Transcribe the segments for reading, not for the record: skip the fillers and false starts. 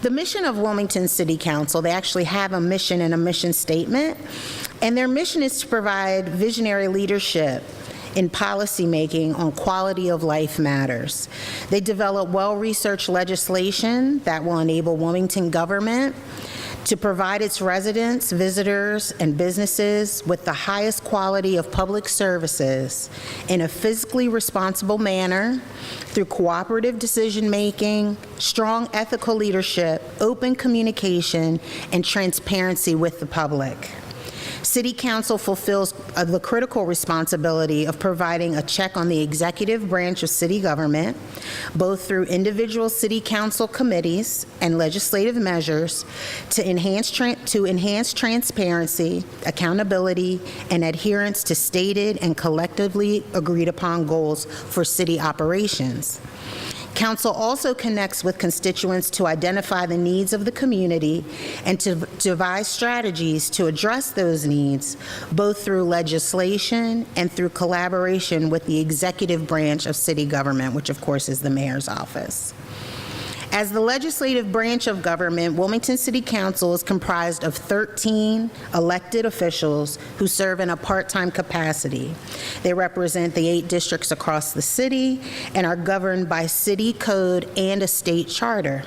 The mission of Wilmington City Council, they actually have a mission and a mission statement, and their mission is to provide visionary leadership in policymaking on quality of life matters. They develop well-researched legislation that will enable Wilmington government to provide its residents, visitors, and businesses with the highest quality of public services in a fiscally responsible manner through cooperative decision-making, strong ethical leadership, open communication, and transparency with the public. City Council fulfills the critical responsibility of providing a check on the executive branch of city government, both through individual City Council committees and legislative measures to enhance transparency, accountability, and adherence to stated and collectively agreed upon goals for city operations. Council also connects with constituents to identify the needs of the community and to devise strategies to address those needs, both through legislation and through collaboration with the executive branch of city government, which of course is the mayor's office. As the legislative branch of government, Wilmington City Council is comprised of 13 elected officials who serve in a part-time capacity. They represent the 8 districts across the city and are governed by city code and a state charter.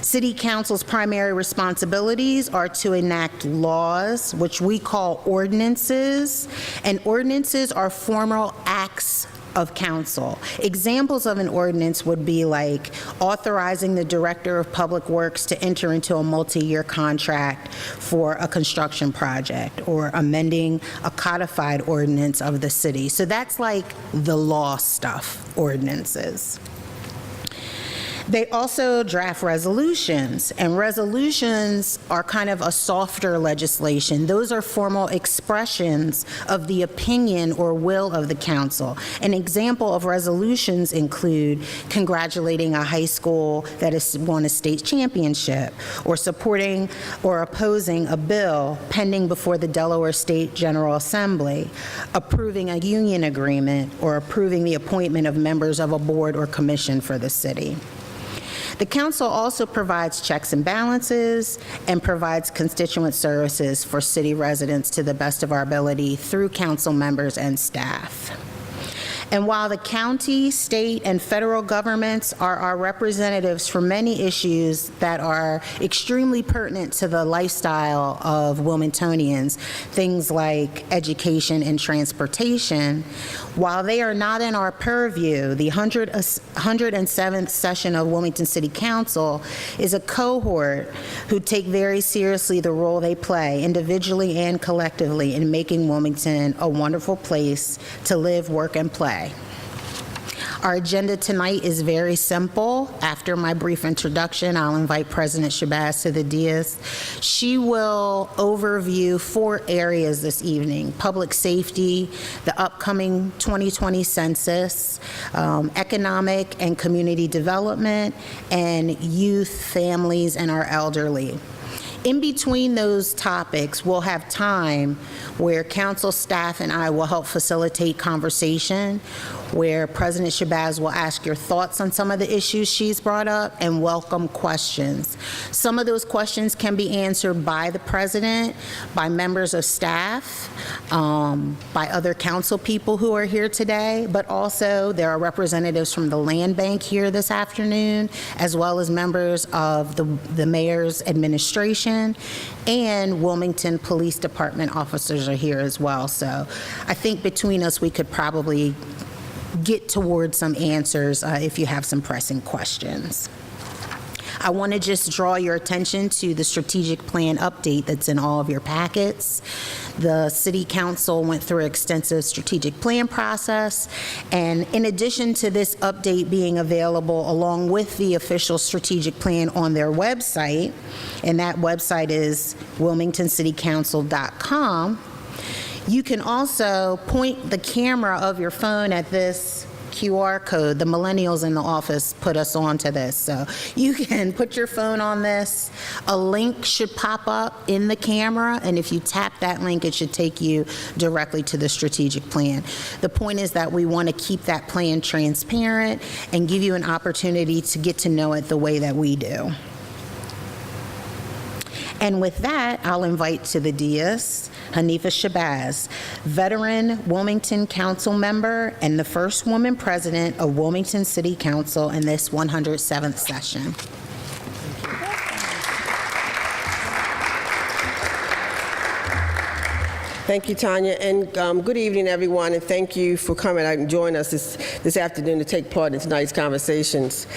City Council's primary responsibilities are to enact laws, which we call ordinances, and ordinances are formal acts of council. Examples of an ordinance would be like authorizing the Director of Public Works to enter into a multi-year contract for a construction project, or amending a codified ordinance of the city. So that's like the law stuff, ordinances. They also draft resolutions, and resolutions are kind of a softer legislation. Those are formal expressions of the opinion or will of the council. An example of resolutions include congratulating a high school that has won a state championship, or supporting or opposing a bill pending before the Delaware State General Assembly, approving a union agreement, or approving the appointment of members of a board or commission for the city. The council also provides checks and balances and provides constituent services for city residents to the best of our ability through council members and staff. And while the county, state, and federal governments are our representatives for many issues that are extremely pertinent to the lifestyle of Wilmingtonians, things like education and transportation, while they are not in our purview, the 107th session of Wilmington City Council is a cohort who take very seriously the role they play individually and collectively in making Wilmington a wonderful place to live, work, and play. Our agenda tonight is very simple. After my brief introduction, I'll invite President Shabazz to the dais. She will overview 4 areas this evening: public safety, the upcoming 2020 census, economic and community development, and youth, families, and our elderly. In between those topics, we'll have time where council staff and I will help facilitate conversation, where President Shabazz will ask your thoughts on some of the issues she's brought up and welcome questions. Some of those questions can be answered by the president, by members of staff, by other council people who are here today, but also there are representatives from the land bank here this afternoon, as well as members of the mayor's administration, and Wilmington Police Department officers are here as well. So I think between us we could probably get towards some answers if you have some pressing questions. I want to just draw your attention to the strategic plan update that's in all of your packets. The City Council went through an extensive strategic plan process, and in addition to this update being available along with the official strategic plan on their website, and that website is wilmingtoncitycouncil.com, you can also point the camera of your phone at this QR code. The millennials in the office put us onto this. So you can put your phone on this. A link should pop up in the camera, and if you tap that link, it should take you directly to the strategic plan. The point is that we want to keep that plan transparent and give you an opportunity to get to know it the way that we do. And with that, I'll invite to the dais Hanifa Shabazz, veteran Wilmington Council member and the first woman president of Wilmington City Council in this 107th session. Thank you, Tanya, and good evening, everyone, and thank you for coming out and joining us this afternoon to take part in tonight's conversations.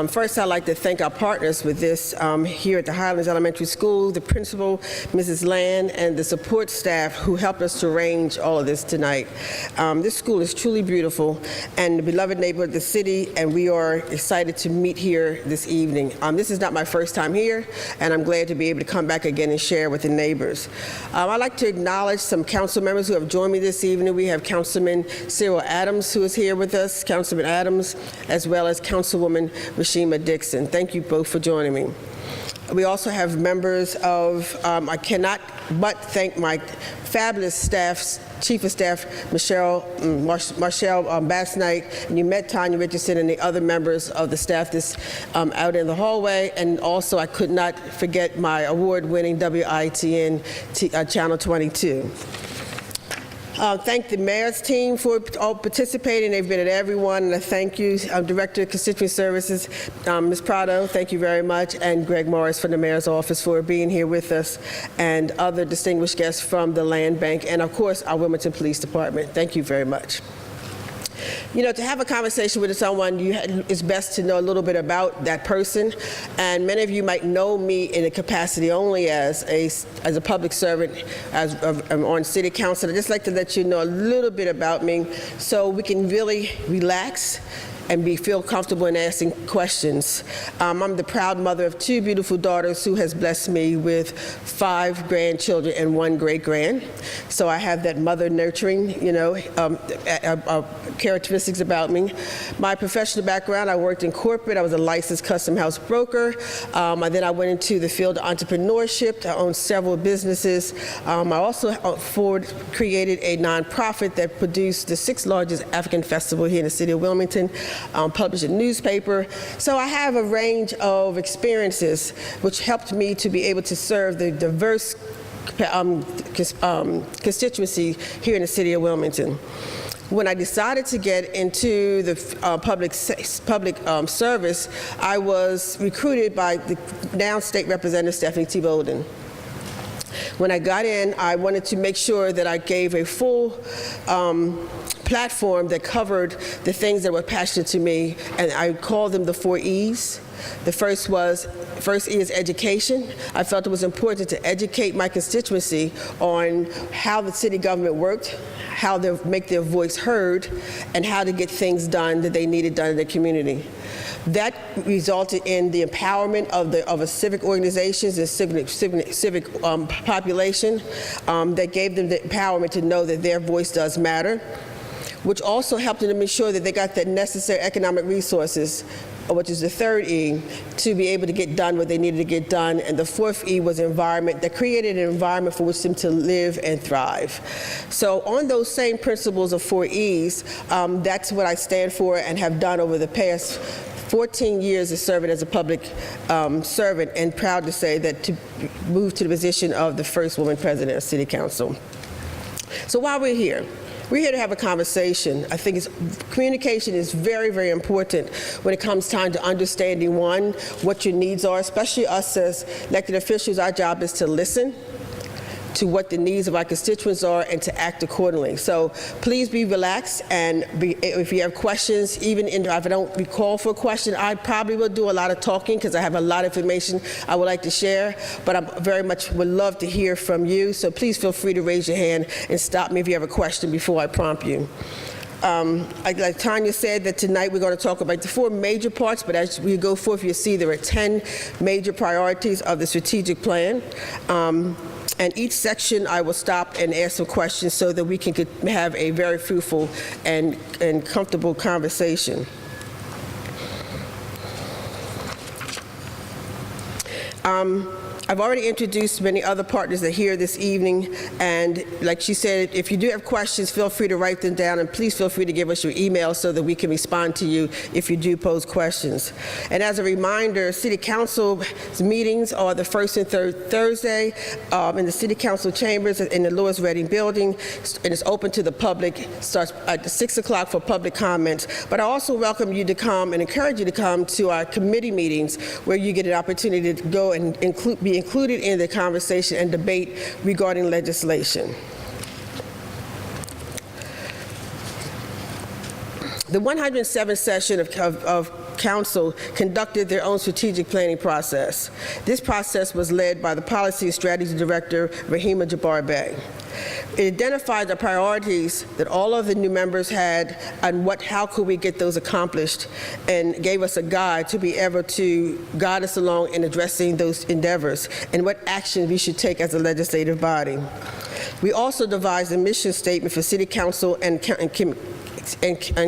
First, I'd like to thank our partners with this here at the Highlands Elementary School, the principal, Mrs. Land, and the support staff who helped us to arrange all of this tonight. This school is truly beautiful and the beloved neighborhood of the city, and we are excited to meet here this evening. This is not my first time here, and I'm glad to be able to come back again and share with the neighbors. I'd like to acknowledge some council members who have joined me this evening. We have Councilman Cyril Adams, who is here with us, Councilman Adams, as well as Councilwoman Rashima Dixon. Thank you both for joining me. We also have members of, I cannot but thank my fabulous staff, Chief of Staff Marshall Bass-Knight, and you met Tanya Richardson and the other members of the staff this out in the hallway, and also I could not forget my award-winning WITN Channel 22. Thank the mayor's team for all participating. They've been at everyone, and I thank you, Director of Constituent Services, Ms. Prado, thank you very much, and Greg Morris from the mayor's office for being here with us, and other distinguished guests from the Land Bank, and of course, our Wilmington Police Department. Thank you very much. You know, to have a conversation with someone, it's best to know a little bit about that person. And many of you might know me in a capacity only as a public servant, as on city council. I'd just like to let you know a little bit about me so we can really relax and feel comfortable in asking questions. I'm the proud mother of 2 beautiful daughters who has blessed me with 5 grandchildren and 1 great-grand. So I have that mother nurturing, characteristics about me. My professional background, I worked in corporate. I was a licensed custom house broker. And then I went into the field of entrepreneurship. I owned several businesses. I also created a nonprofit that produced the 6th largest African festival here in the city of Wilmington. Published a newspaper. So I have a range of experiences which helped me to be able to serve the diverse constituency here in the city of Wilmington. When I decided to get into the public service, I was recruited by the now State Representative Stephanie T. Bolden. When I got in, I wanted to make sure that I gave a full platform that covered the things that were passionate to me, and I called them the 4 E's. The first E is education. I felt it was important to educate my constituency on how the city government worked, how to make their voice heard, and how to get things done that they needed done in their community. That resulted in the empowerment of civic organizations and civic population that gave them the empowerment to know that their voice does matter, which also helped them to ensure that they got the necessary economic resources, which is the 3rd E, to be able to get done what they needed to get done. And the 4th E was environment, that created an environment for which them to live and thrive. So on those same principles of 4 E's, that's what I stand for and have done over the past 14 years of serving as a public servant, and proud to say that to move to the position of the first woman president of City Council. So while we're here to have a conversation. I think communication is very, very important when it comes time to understanding, one, what your needs are, especially us as elected officials. Our job is to listen to what the needs of our constituents are and to act accordingly. So please be relaxed, and if you have questions, even if I don't recall for a question, I probably will do a lot of talking because I have a lot of information I would like to share, but I very much would love to hear from you. So please feel free to raise your hand and stop me if you have a question before I prompt you. Like Tanya said, that tonight we're going to talk about the 4 major parts, but as we go forth, you'll see there are 10 major priorities of the strategic plan. And each section I will stop and ask some questions so that we can have a very fruitful and comfortable conversation. I've already introduced many other partners that are here this evening, and like she said, if you do have questions, feel free to write them down, and please feel free to give us your email so that we can respond to you if you do pose questions. And as a reminder, City Council meetings are the first and third Thursday in the City Council chambers in the Lewis Reading building, and it's open to the public. Starts at 6 o'clock for public comments. But I also welcome you to come and encourage you to come to our committee meetings, where you get an opportunity to go and be included in the conversation and debate regarding legislation. The 107th session of Council conducted their own strategic planning process. This process was led by the Policy and Strategy Director, Hanifa Jabbar-Bey. It identified the priorities that all of the new members had and how could we get those accomplished, and gave us a guide to be able to guide us along in addressing those endeavors and what action we should take as a legislative body. We also devised a mission statement for City Council and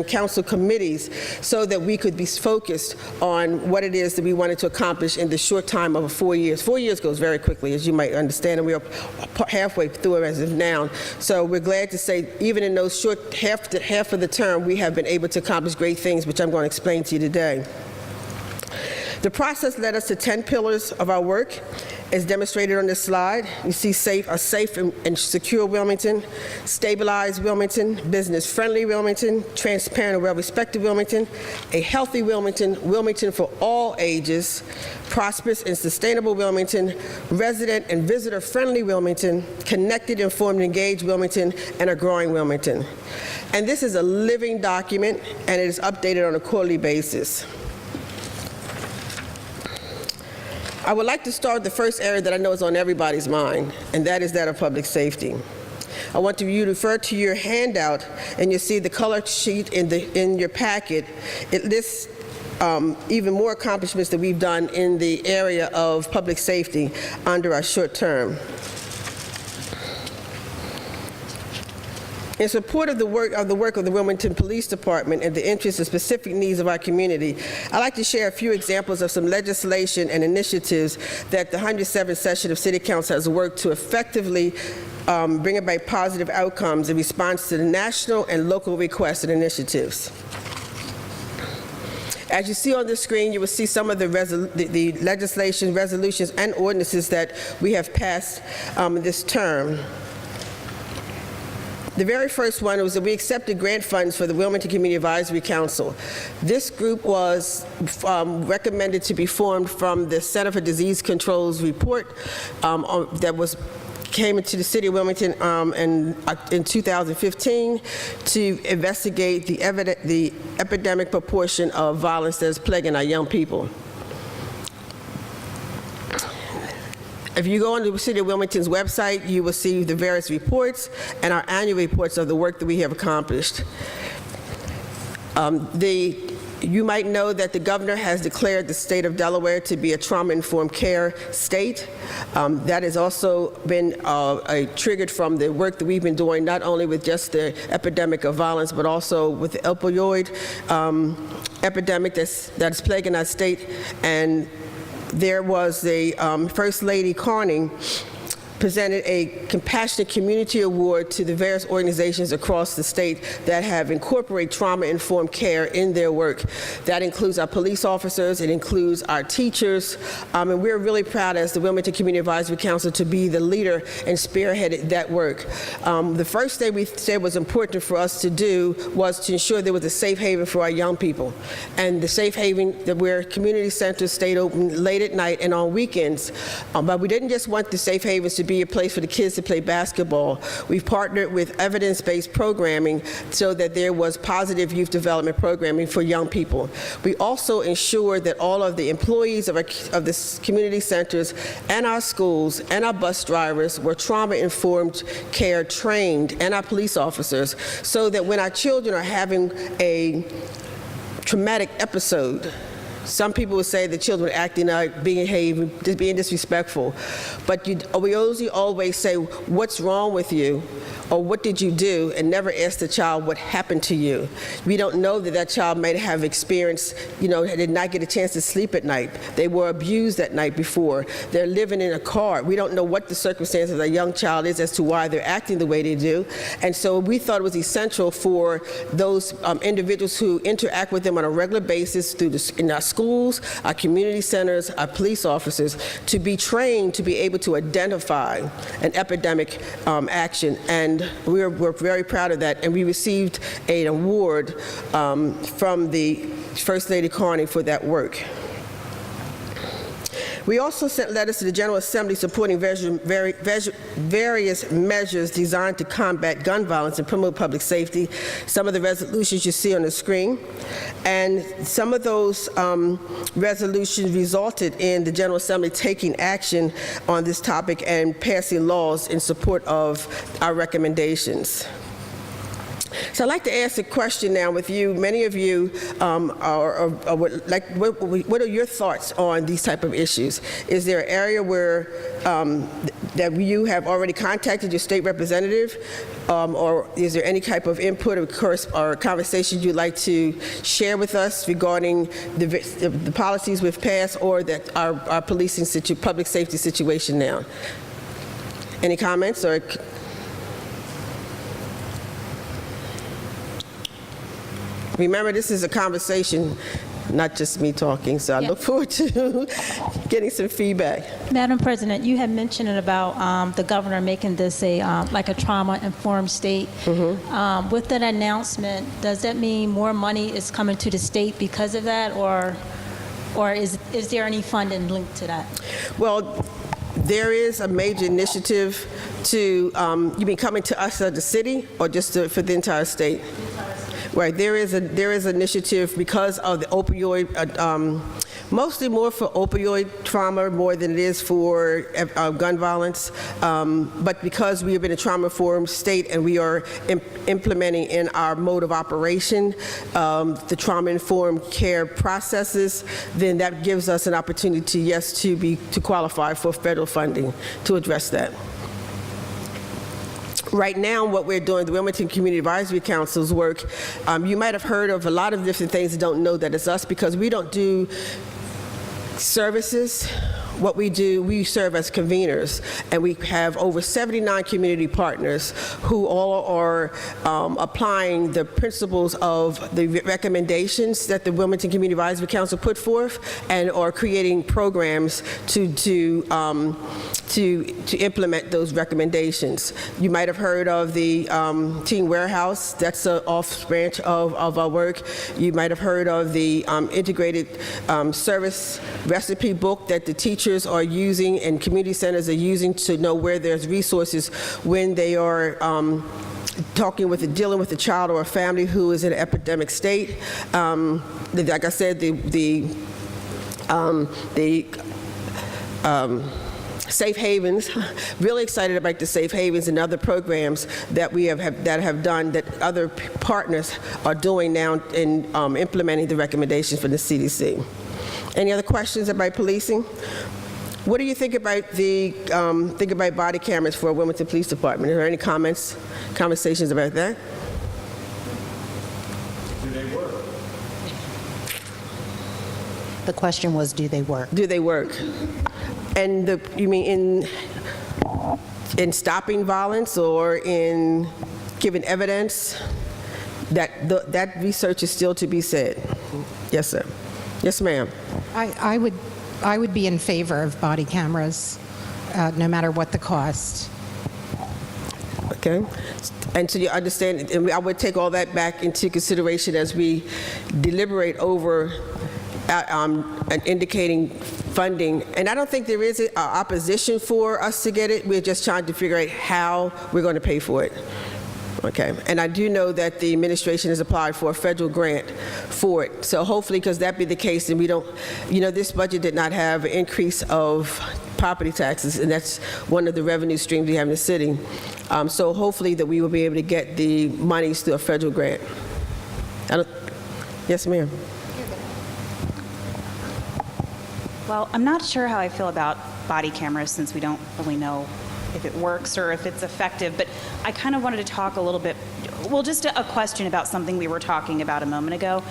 council committees so that we could be focused on what it is that we wanted to accomplish in the short time of 4 years. 4 years goes very quickly, as you might understand, and we are halfway through it as of now. So we're glad to say, even in those short half of the term, we have been able to accomplish great things, which I'm going to explain to you today. The process led us to 10 pillars of our work, as demonstrated on this slide. You see a safe and secure Wilmington, stabilized Wilmington, business-friendly Wilmington, transparent and well-respected Wilmington, a healthy Wilmington, Wilmington for all ages, prosperous and sustainable Wilmington, resident and visitor-friendly Wilmington, connected, informed, and engaged Wilmington, and a growing Wilmington. And this is a living document, and it is updated on a quarterly basis. I would like to start with the first area that I know is on everybody's mind, and that is that of public safety. I want you to refer to your handout, and you'll see the color sheet in your packet. It lists even more accomplishments that we've done in the area of public safety under our short term. In support of the work of the Wilmington Police Department and the interests and specific needs of our community, I'd like to share a few examples of some legislation and initiatives that the 107th session of City Council has worked to effectively bring about positive outcomes in response to the national and local requests and initiatives. As you see on the screen, you will see some of the legislation, resolutions, and ordinances that we have passed this term. The very first one was that we accepted grant funds for the Wilmington Community Advisory Council. This group was recommended to be formed from the Center for Disease Control's report that came into the city of Wilmington in 2015 to investigate the epidemic proportion of violence that is plaguing our young people. If you go on the City of Wilmington's website, you will see the various reports and our annual reports of the work that we have accomplished. You might know that the governor has declared the state of Delaware to be a trauma-informed care state. That has also been triggered from the work that we've been doing, not only with just the epidemic of violence, but also with the opioid epidemic that's plaguing our state. And there was the First Lady Carney presented a Compassionate Community Award to the various organizations across the state that have incorporated trauma-informed care in their work. That includes our police officers, it includes our teachers, and we're really proud as the Wilmington Community Advisory Council to be the leader and spearheaded that work. The first thing we said was important for us to do was to ensure there was a safe haven for our young people. And the safe haven, where community centers stayed open late at night and on weekends. But we didn't just want the safe havens to be a place for the kids to play basketball. We've partnered with evidence-based programming so that there was positive youth development programming for young people. We also ensured that all of the employees of the community centers and our schools and our bus drivers were trauma-informed care trained, and our police officers, so that when our children are having a traumatic episode, some people would say the children are acting out, being disrespectful. But we always say, what's wrong with you? or what did you do, and never ask the child what happened to you. We don't know that that child might have experienced, did not get a chance to sleep at night. They were abused that night before. They're living in a car. We don't know what the circumstance of a young child is as to why they're acting the way they do. And so we thought it was essential for those individuals who interact with them on a regular basis in our schools, our community centers, our police officers, to be trained to be able to identify an epidemic action. And we're very proud of that. And we received an award from the First Lady Carney for that work. We also sent letters to the General Assembly supporting various measures designed to combat gun violence and promote public safety. Some of the resolutions you see on the screen. And some of those resolutions resulted in the General Assembly taking action on this topic and passing laws in support of our recommendations. So I'd like to ask a question now with you. Many of you what are your thoughts on these type of issues? Is there an area where that you have already contacted your state representative, or is there any type of input or conversation you'd like to share with us regarding the policies we've passed or that our policing public safety situation now? Any comments or? Remember, this is a conversation, not just me talking, so I look forward to getting some feedback. Madam President, you had mentioned about the governor making this like a trauma-informed state. Mm-hmm. With that announcement, does that mean more money is coming to the state because of that, or is there any funding linked to that? Well, there is a major initiative to, you mean coming to us as a city, or just for the entire state? Right, there is an initiative because of the opioid, mostly more for opioid trauma more than it is for gun violence, but because we have been a trauma-informed state and we are implementing in our mode of operation the trauma-informed care processes, then that gives us an opportunity, yes, to qualify for federal funding to address that. Right now, what we're doing, the Wilmington Community Advisory Council's work, you might have heard of a lot of different things that don't know that it's us because we don't do services. What we do, we serve as conveners, and we have over 79 community partners who all are applying the principles of the recommendations that the Wilmington Community Advisory Council put forth and are creating programs to implement those recommendations. You might have heard of the Teen Warehouse. That's an off branch of our work. You might have heard of the integrated service recipe book that the teachers are using and community centers are using to know where there's resources when they are dealing with a child or a family who is in an epidemic state. Like I said, the Safe Havens, really excited about the Safe Havens and other programs that we have done that other partners are doing now in implementing the recommendations from the CDC. Any other questions about policing? What do you think about about body cameras for Wilmington Police Department? Are there any conversations about that? Do they work? The question was, do they work? Do they work? And you mean in stopping violence or in giving evidence? That research is still to be said. Yes, sir. Yes, ma'am. I would be in favor of body cameras, no matter what the cost. Okay. And so you understand, and I would take all that back into consideration as we deliberate over indicating funding. And I don't think there is opposition for us to get it. We're just trying to figure out how we're going to pay for it. Okay, and I do know that the administration has applied for a federal grant for it. So hopefully, because that be the case, then we don't, this budget did not have an increase of property taxes, and that's one of the revenue streams we have in the city. So hopefully that we will be able to get the monies through a federal grant. Yes, ma'am. Well, I'm not sure how I feel about body cameras since we don't really know if it works or if it's effective, but I kind of wanted to talk a little bit, well, just a question about something we were talking about a moment ago.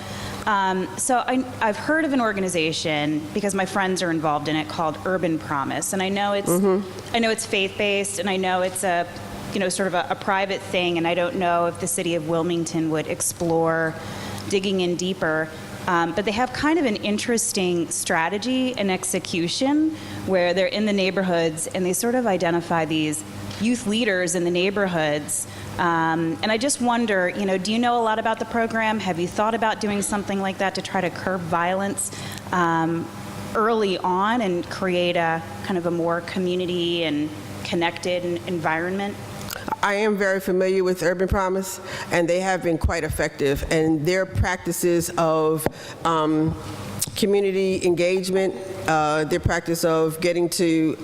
So I've heard of an organization, because my friends are involved in it, called Urban Promise, and I know it's faith-based, and I know it's a, sort of a private thing, and I don't know if the city of Wilmington would explore digging in deeper. But they have kind of an interesting strategy and execution where they're in the neighborhoods and they sort of identify these youth leaders in the neighborhoods. And I just wonder, do you know a lot about the program? Have you thought about doing something like that to try to curb violence early on and create a kind of a more community and connected environment? I am very familiar with Urban Promise, and they have been quite effective. And their practices of community engagement, their practice of getting to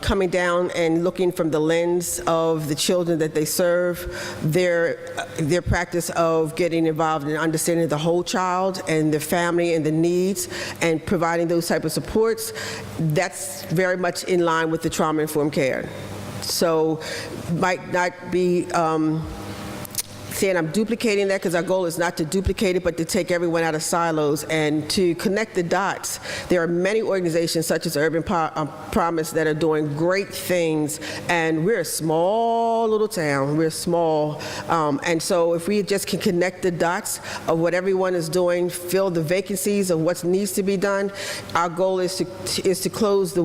coming down and looking from the lens of the children that they serve, their practice of getting involved in understanding the whole child and the family and the needs and providing those type of supports, that's very much in line with the trauma-informed care. So might not be saying I'm duplicating that, because our goal is not to duplicate it, but to take everyone out of silos and to connect the dots. There are many organizations such as Urban Promise that are doing great things, and we're a small little town. We're small, and so if we just can connect the dots of what everyone is doing, fill the vacancies of what needs to be done, our goal is to close the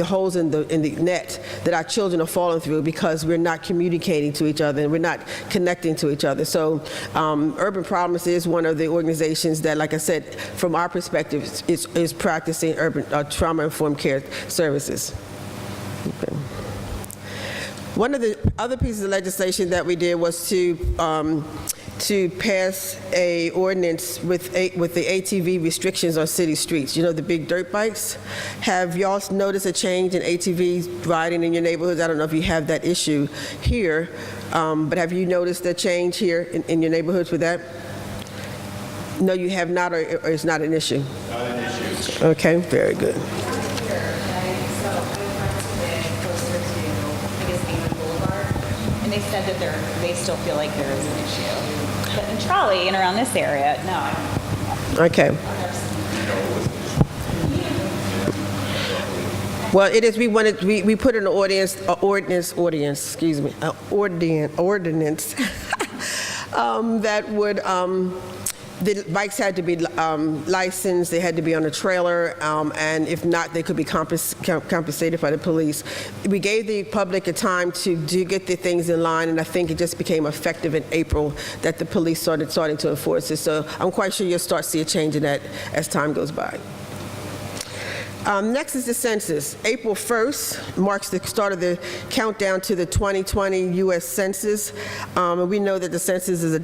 holes in the net that our children are falling through because we're not communicating to each other and we're not connecting to each other. So Urban Promise is one of the organizations that, like I said, from our perspective, is practicing trauma-informed care services. Okay. One of the other pieces of legislation that we did was to pass a ordinance with the ATV restrictions on city streets. The big dirt bikes. Have y'all noticed a change in ATVs riding in your neighborhoods? I don't know if you have that issue here, but have you noticed a change here in your neighborhoods with that? No, you have not, or it's not an issue? Not an issue. Okay, very good. And they said that they still feel like there is an issue. But in Trolley and around this area, no. Okay. Well, it is. We put an ordinance that would. The bikes had to be licensed, they had to be on a trailer, and if not, they could be compensated by the police. We gave the public a time to get the things in line, and I think it just became effective in April that the police starting to enforce it. So I'm quite sure you'll start to see a change in that as time goes by. Next is the census. April 1st marks the start of the countdown to the 2020 U.S. Census. We know that the census is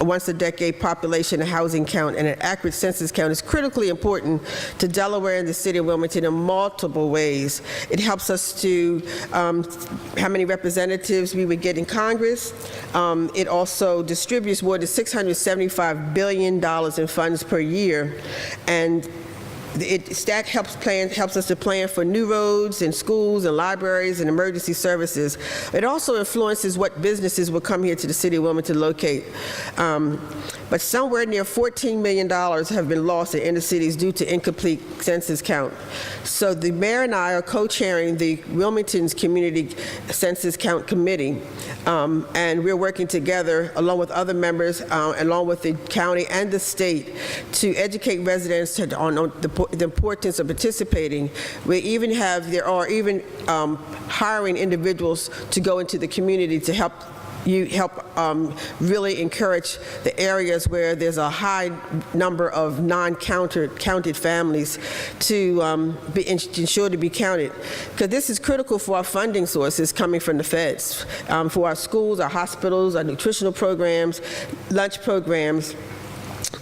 once a decade population and housing count, and an accurate census count is critically important to Delaware and the city of Wilmington in multiple ways. It helps us to how many representatives we would get in Congress. It also distributes more than $675 billion in funds per year, and that helps us to plan for new roads and schools and libraries and emergency services. It also influences what businesses will come here to the city of Wilmington to locate. But somewhere near $14 million have been lost in inner cities due to incomplete census count. So the mayor and I are co-chairing the Wilmington's Community Census Count Committee, and we're working together along with other members, along with the county and the state, to educate residents on the importance of participating. There are even hiring individuals to go into the community to help really encourage the areas where there's a high number of non-counted families to ensure to be counted. Because this is critical for our funding sources coming from the feds, for our schools, our hospitals, our nutritional programs, lunch programs.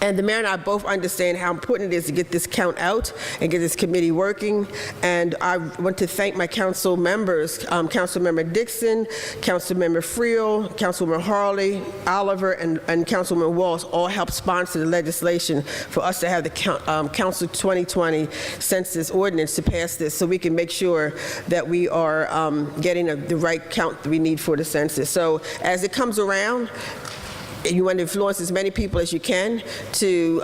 And the mayor and I both understand how important it is to get this count out and get this committee working. And I want to thank my council members, Councilmember Dixon, Councilmember Friel, Councilwoman Harley, Oliver, and Councilwoman Walsh all helped sponsor the legislation for us to have the Council 2020 Census Ordinance to pass this, so we can make sure that we are getting the right count that we need for the census. So as it comes around, you want to influence as many people as you can to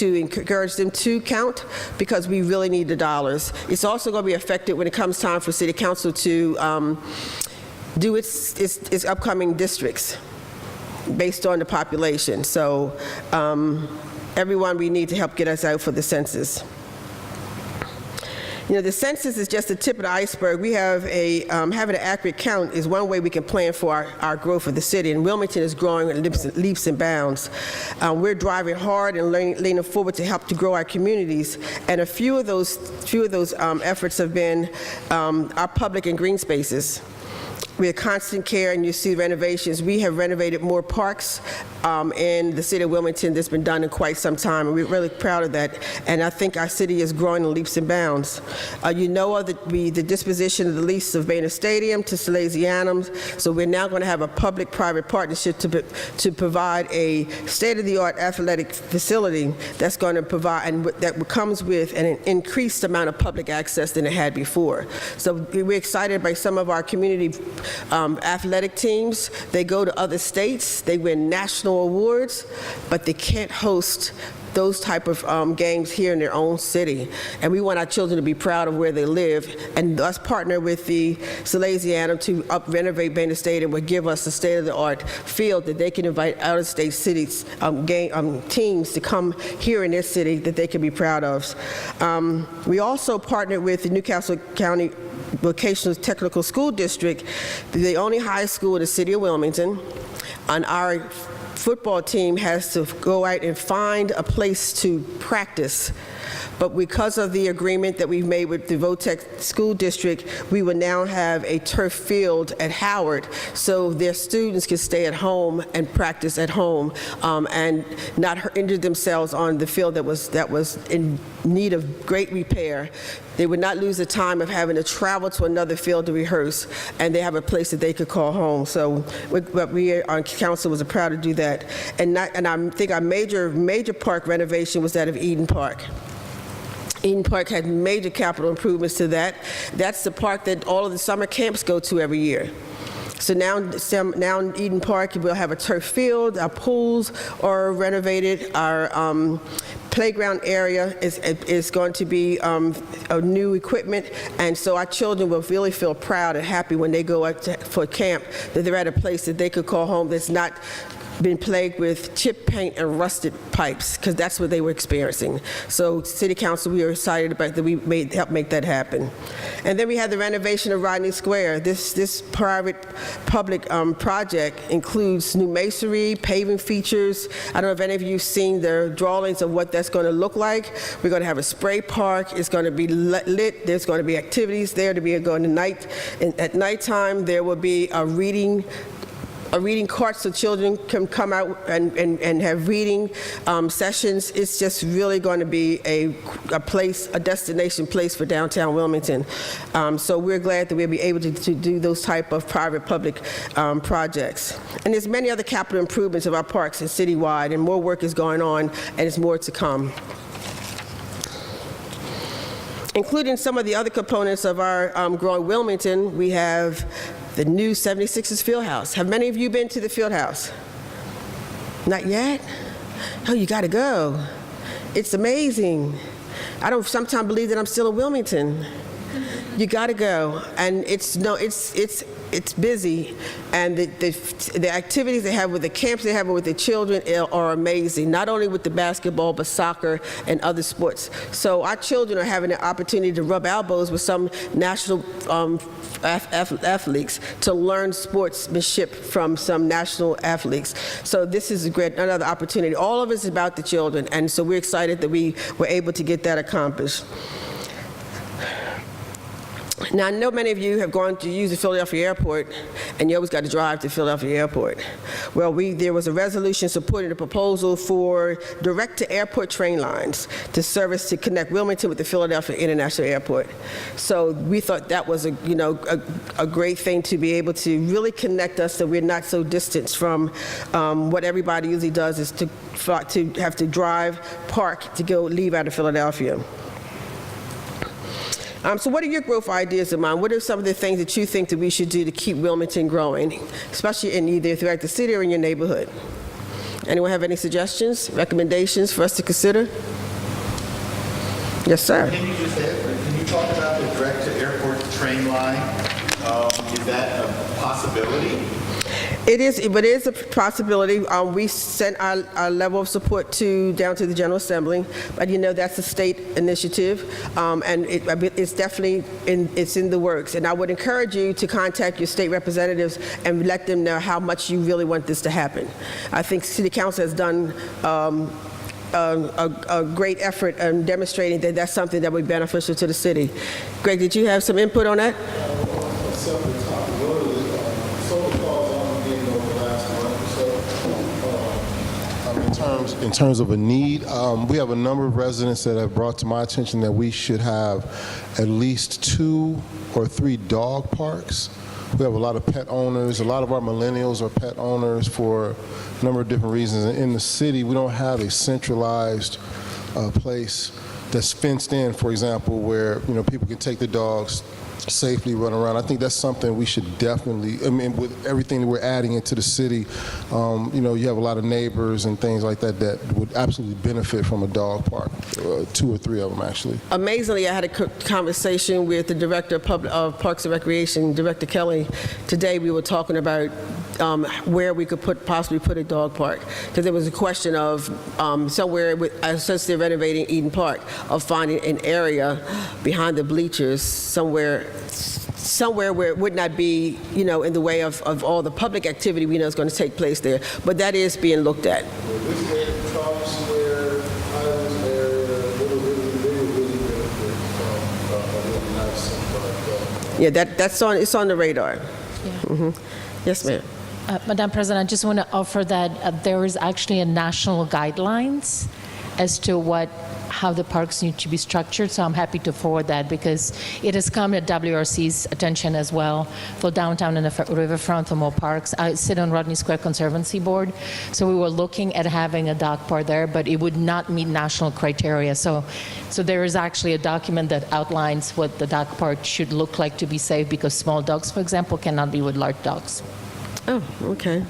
encourage them to count, because we really need the dollars. It's also going to be affected when it comes time for City Council to do its upcoming districts based on the population. So everyone, we need to help get us out for the census. You know, the census is just the tip of the iceberg. We have having an accurate count is one way we can plan for our growth of the city, and Wilmington is growing at leaps and bounds. We're driving hard and leaning forward to help to grow our communities, and a few of those efforts have been our public and green spaces. We have constant care, and you see renovations. We have renovated more parks in the city of Wilmington that's been done in quite some time, and we're really proud of that. And I think our city is growing in leaps and bounds. You know of the disposition of the lease of Boehner Stadium to Salesianum, so we're now going to have a public-private partnership to provide a state-of-the-art athletic facility that's going to provide, and that comes with an increased amount of public access than it had before. So we're excited by some of our community athletic teams. They go to other states, they win national awards, but they can't host those type of games here in their own city. And we want our children to be proud of where they live, and us partner with the Salesianum to renovate Boehner Stadium would give us a state-of-the-art field that they can invite out-of-state cities, teams to come here in their city that they can be proud of. We also partnered with the Newcastle County Vocational Technical School District, the only high school in the city of Wilmington, and our football team has to go out and find a place to practice. But because of the agreement that we've made with the Votech School District, we will now have a turf field at Howard, so their students can stay at home and practice at home and not injure themselves on the field that was in need of great repair. They would not lose the time of having to travel to another field to rehearse, and they have a place that they could call home. So we on council was proud to do that. And I think our major park renovation was that of Eden Park. Eden Park had major capital improvements to that. That's the park that all of the summer camps go to every year. So now in Eden Park, we'll have a turf field, our pools are renovated, our playground area is going to be a new equipment, and so our children will really feel proud and happy when they go out for camp, that they're at a place that they could call home that's not been plagued with chip paint and rusted pipes, because that's what they were experiencing. So City Council, we are excited about that we helped make that happen. And then we had the renovation of Rodney Square. This private-public project includes new masonry, paving features. I don't know if any of you have seen the drawings of what that's going to look like. We're going to have a spray park. It's going to be lit. There's going to be activities there to be going to night. At nighttime, there will be a reading cart so children can come out and have reading sessions. It's just really going to be a destination place for downtown Wilmington. So we're glad that we'll be able to do those type of private-public projects. And there's many other capital improvements of our parks and citywide, and more work is going on, and there's more to come. Including some of the other components of our growing Wilmington, we have the new 76ers Fieldhouse. Have many of you been to the Fieldhouse? Not yet? Oh, you gotta go. It's amazing. I don't sometimes believe that I'm still in Wilmington. You gotta go, and it's busy, and the activities they have with the camps they have with the children are amazing. Not only with the basketball, but soccer and other sports. So our children are having the opportunity to rub elbows with some national athletes to learn sportsmanship from some national athletes. So this is another opportunity. All of it is about the children, and so we're excited that we were able to get that accomplished. Now, I know many of you have gone to use the Philadelphia airport, and you always got to drive to Philadelphia airport. Well, there was a resolution supporting a proposal for direct-to-airport train lines to connect Wilmington with the Philadelphia International Airport. So we thought that was a great thing to be able to really connect us so we're not so distant from what everybody usually does is to have to drive, park to go leave out of Philadelphia. So what are your growth ideas of mine? What are some of the things that you think that we should do to keep Wilmington growing, especially in either throughout the city or in your neighborhood? Anyone have any suggestions, recommendations for us to consider? Yes, sir. Can you talk about the direct-to-airport train line? Is that a possibility? It is, but it is a possibility. We sent our level of support down to the General Assembly, but that's a state initiative, and it's definitely in the works. And I would encourage you to contact your state representatives and let them know how much you really want this to happen. I think City Council has done a great effort in demonstrating that that's something that would be beneficial to the city. Greg, did you have some input on that? In terms of a need, we have a number of residents that have brought to my attention that we should have at least 2 or 3 dog parks. We have a lot of pet owners. A lot of our millennials are pet owners for a number of different reasons. In the city, we don't have a centralized place that's fenced in, for example, where people can take the dogs safely run around. I think that's something we should definitely, with everything that we're adding into the city, you have a lot of neighbors and things like that that would absolutely benefit from a dog park, 2 or 3 of them actually. Amazingly, I had a conversation with the Director of Parks and Recreation, Director Kelly. Today we were talking about where we could possibly put a dog park, because there was a question of somewhere, since they're renovating Eden Park, of finding an area behind the bleachers somewhere where it would not be, in the way of all the public activity we know is going to take place there. But that is being looked at. Yeah, it's on the radar. Yeah. Mm-hmm. Yes, ma'am. Madam President, I just want to offer that there is actually a national guidelines as to how the parks need to be structured, so I'm happy to forward that because it has come to WRC's attention as well for downtown and the riverfront for more parks. I sit on Rodney Square Conservancy Board, so we were looking at having a dog park there, but it would not meet national criteria. So there is actually a document that outlines what the dog park should look like to be safe, because small dogs, for example, cannot be with large dogs. Oh, okay.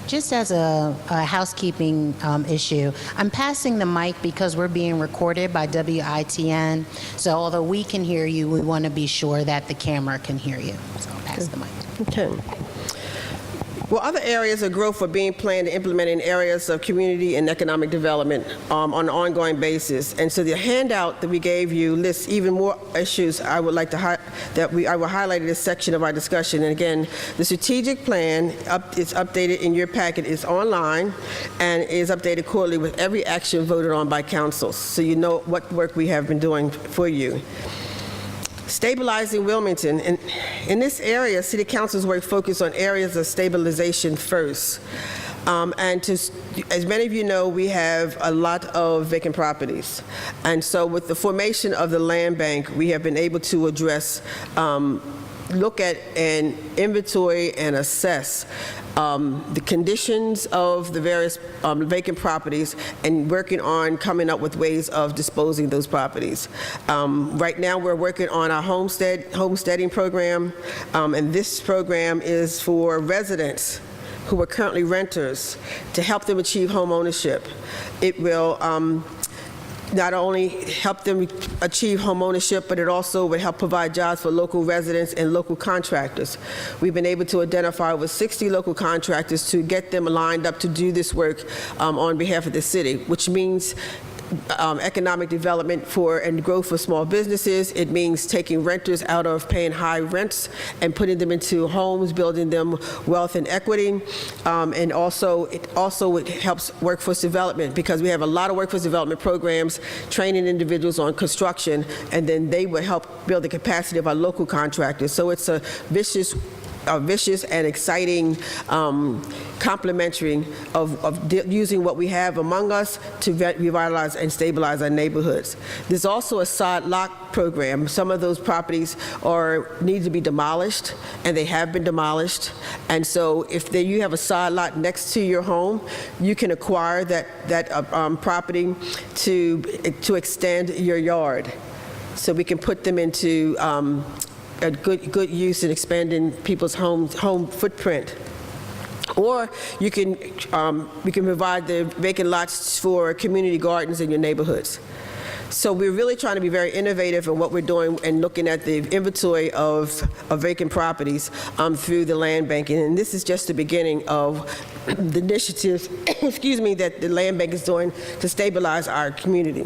Just as a housekeeping issue, I'm passing the mic because we're being recorded by WITN. So although we can hear you, we want to be sure that the camera can hear you. So I'll pass the mic. Okay. Well, other areas of growth are being planned and implemented in areas of community and economic development on an ongoing basis. And so the handout that we gave you lists even more issues I would like to I will highlight in this section of our discussion. And again, the strategic plan is updated in your packet, is online, and is updated quarterly with every action voted on by council, so you know what work we have been doing for you. Stabilizing Wilmington. In this area, City Council's work focused on areas of stabilization first. As many of you know, we have a lot of vacant properties. And so with the formation of the land bank, we have been able to address, look at and inventory and assess the conditions of the various vacant properties and working on coming up with ways of disposing those properties. Right now we're working on our homesteading program, and this program is for residents who are currently renters to help them achieve home ownership. It will not only help them achieve home ownership, but it also would help provide jobs for local residents and local contractors. We've been able to identify over 60 local contractors to get them lined up to do this work on behalf of the city, which means economic development and growth for small businesses. It means taking renters out of paying high rents and putting them into homes, building them wealth and equity. And also, it helps workforce development, because we have a lot of workforce development programs training individuals on construction, and then they will help build the capacity of our local contractors. So it's a vicious and exciting complementary of using what we have among us to revitalize and stabilize our neighborhoods. There's also a sod lot program. Some of those properties need to be demolished, and they have been demolished. And so if you have a sod lot next to your home, you can acquire that property to extend your yard. So we can put them into a good use in expanding people's home footprint. Or we can provide the vacant lots for community gardens in your neighborhoods. So we're really trying to be very innovative in what we're doing and looking at the inventory of vacant properties through the land banking. And this is just the beginning of the initiatives, excuse me, that the land bank is doing to stabilize our community.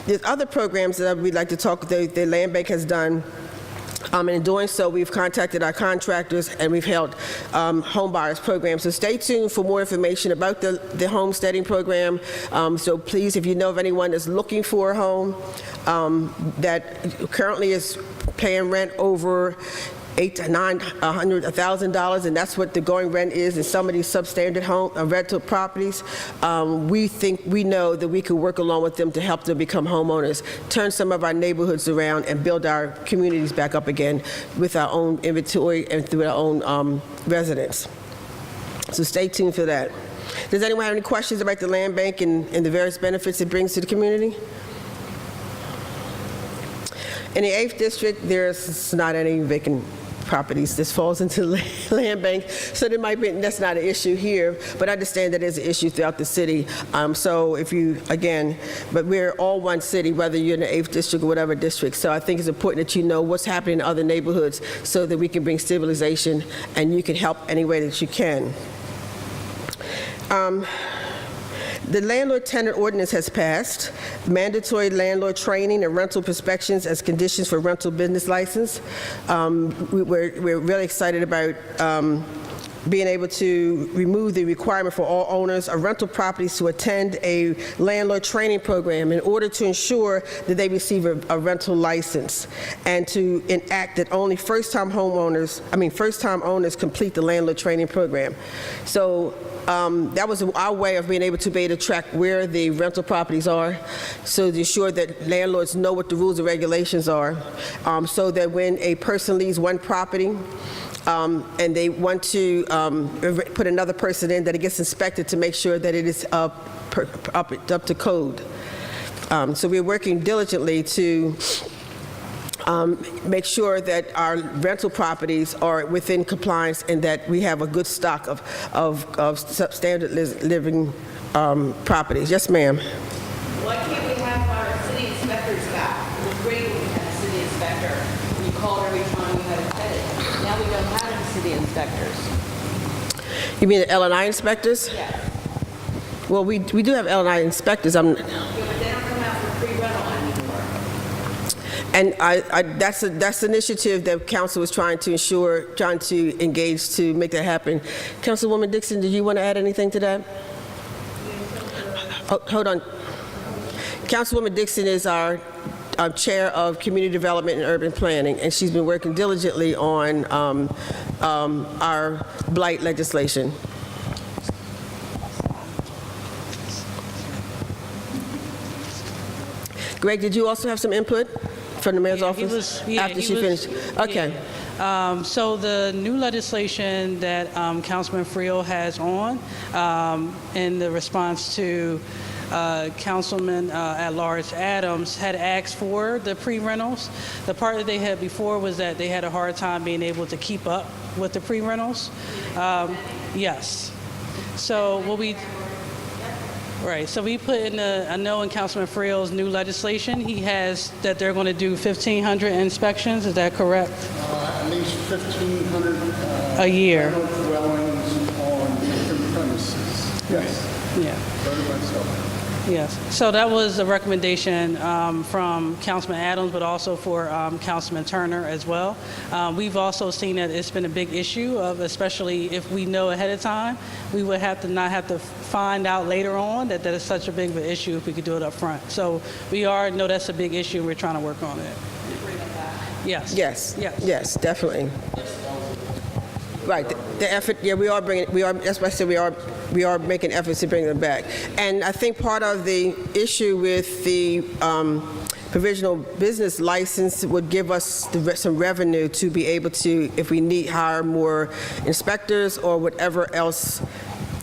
There's other programs that we'd like to talk, the land bank has done. And in doing so, we've contacted our contractors, and we've held home buyers programs. So stay tuned for more information about the homesteading program. So please, if you know of anyone that's looking for a home that currently is paying rent over $800 to $900, $1,000, and that's what the going rent is in some of these substandard rental properties. We know that we could work along with them to help them become homeowners, turn some of our neighborhoods around, and build our communities back up again with our own inventory and through our own residents. So stay tuned for that. Does anyone have any questions about the land bank and the various benefits it brings to the community? In the 8th district, there's not any vacant properties. This falls into the land bank, so that's not an issue here, but I understand that is an issue throughout the city. So but we're all one city, whether you're in the 8th district or whatever district. So I think it's important that you know what's happening in other neighborhoods so that we can bring stabilization and you can help any way that you can. The landlord-tenant ordinance has passed. Mandatory landlord training and rental inspections as conditions for rental business license. We're really excited about being able to remove the requirement for all owners of rental properties to attend a landlord training program in order to ensure that they receive a rental license, and to enact that only first-time owners complete the landlord training program. So that was our way of being able to track where the rental properties are, so to ensure that landlords know what the rules and regulations are, so that when a person leaves one property and they want to put another person in, that it gets inspected to make sure that it is up to code. So we're working diligently to make sure that our rental properties are within compliance and that we have a good stock of substandard living properties. Yes, ma'am. Why can't we have our city inspectors back? It was great when we had a city inspector. You called every time you had a credit. Now we don't have any city inspectors. You mean the L&I inspectors? Yes. Well, we do have L&I inspectors. Yeah, but they don't come out for free rental anymore. And that's an initiative that council was trying to engage to make that happen. Councilwoman Dixon, did you want to add anything to that? Oh, hold on. Councilwoman Dixon is our chair of community development and urban planning, and she's been working diligently on our blight legislation. Greg, did you also have some input from the mayor's office after she finished? Okay. Yeah. So the new legislation that Councilman Friel has on in the response to Councilman at-large Adams had asked for the pre-rentals. The part that they had before was that they had a hard time being able to keep up with the pre-rentals. Yes. So what we... Right, so we put in I know in Councilman Friel's new legislation, he has that they're going to do 1,500 inspections. Is that correct? At least 1,500 a year dwellings on different premises. Yes. Yeah. Yes. So that was a recommendation from Councilman Adams, but also for Councilman Turner as well. We've also seen that it's been a big issue of, especially if we know ahead of time, we would have to not have to find out later on that is such a big of an issue if we could do it up front. So we know that's a big issue. We're trying to work on it. Yes. Yes. Yes. Yes, definitely. Right. The effort. Yeah, that's why I said we are making efforts to bring them back. And I think part of the issue with the provisional business license would give us some revenue to be able to, if we need, hire more inspectors or whatever else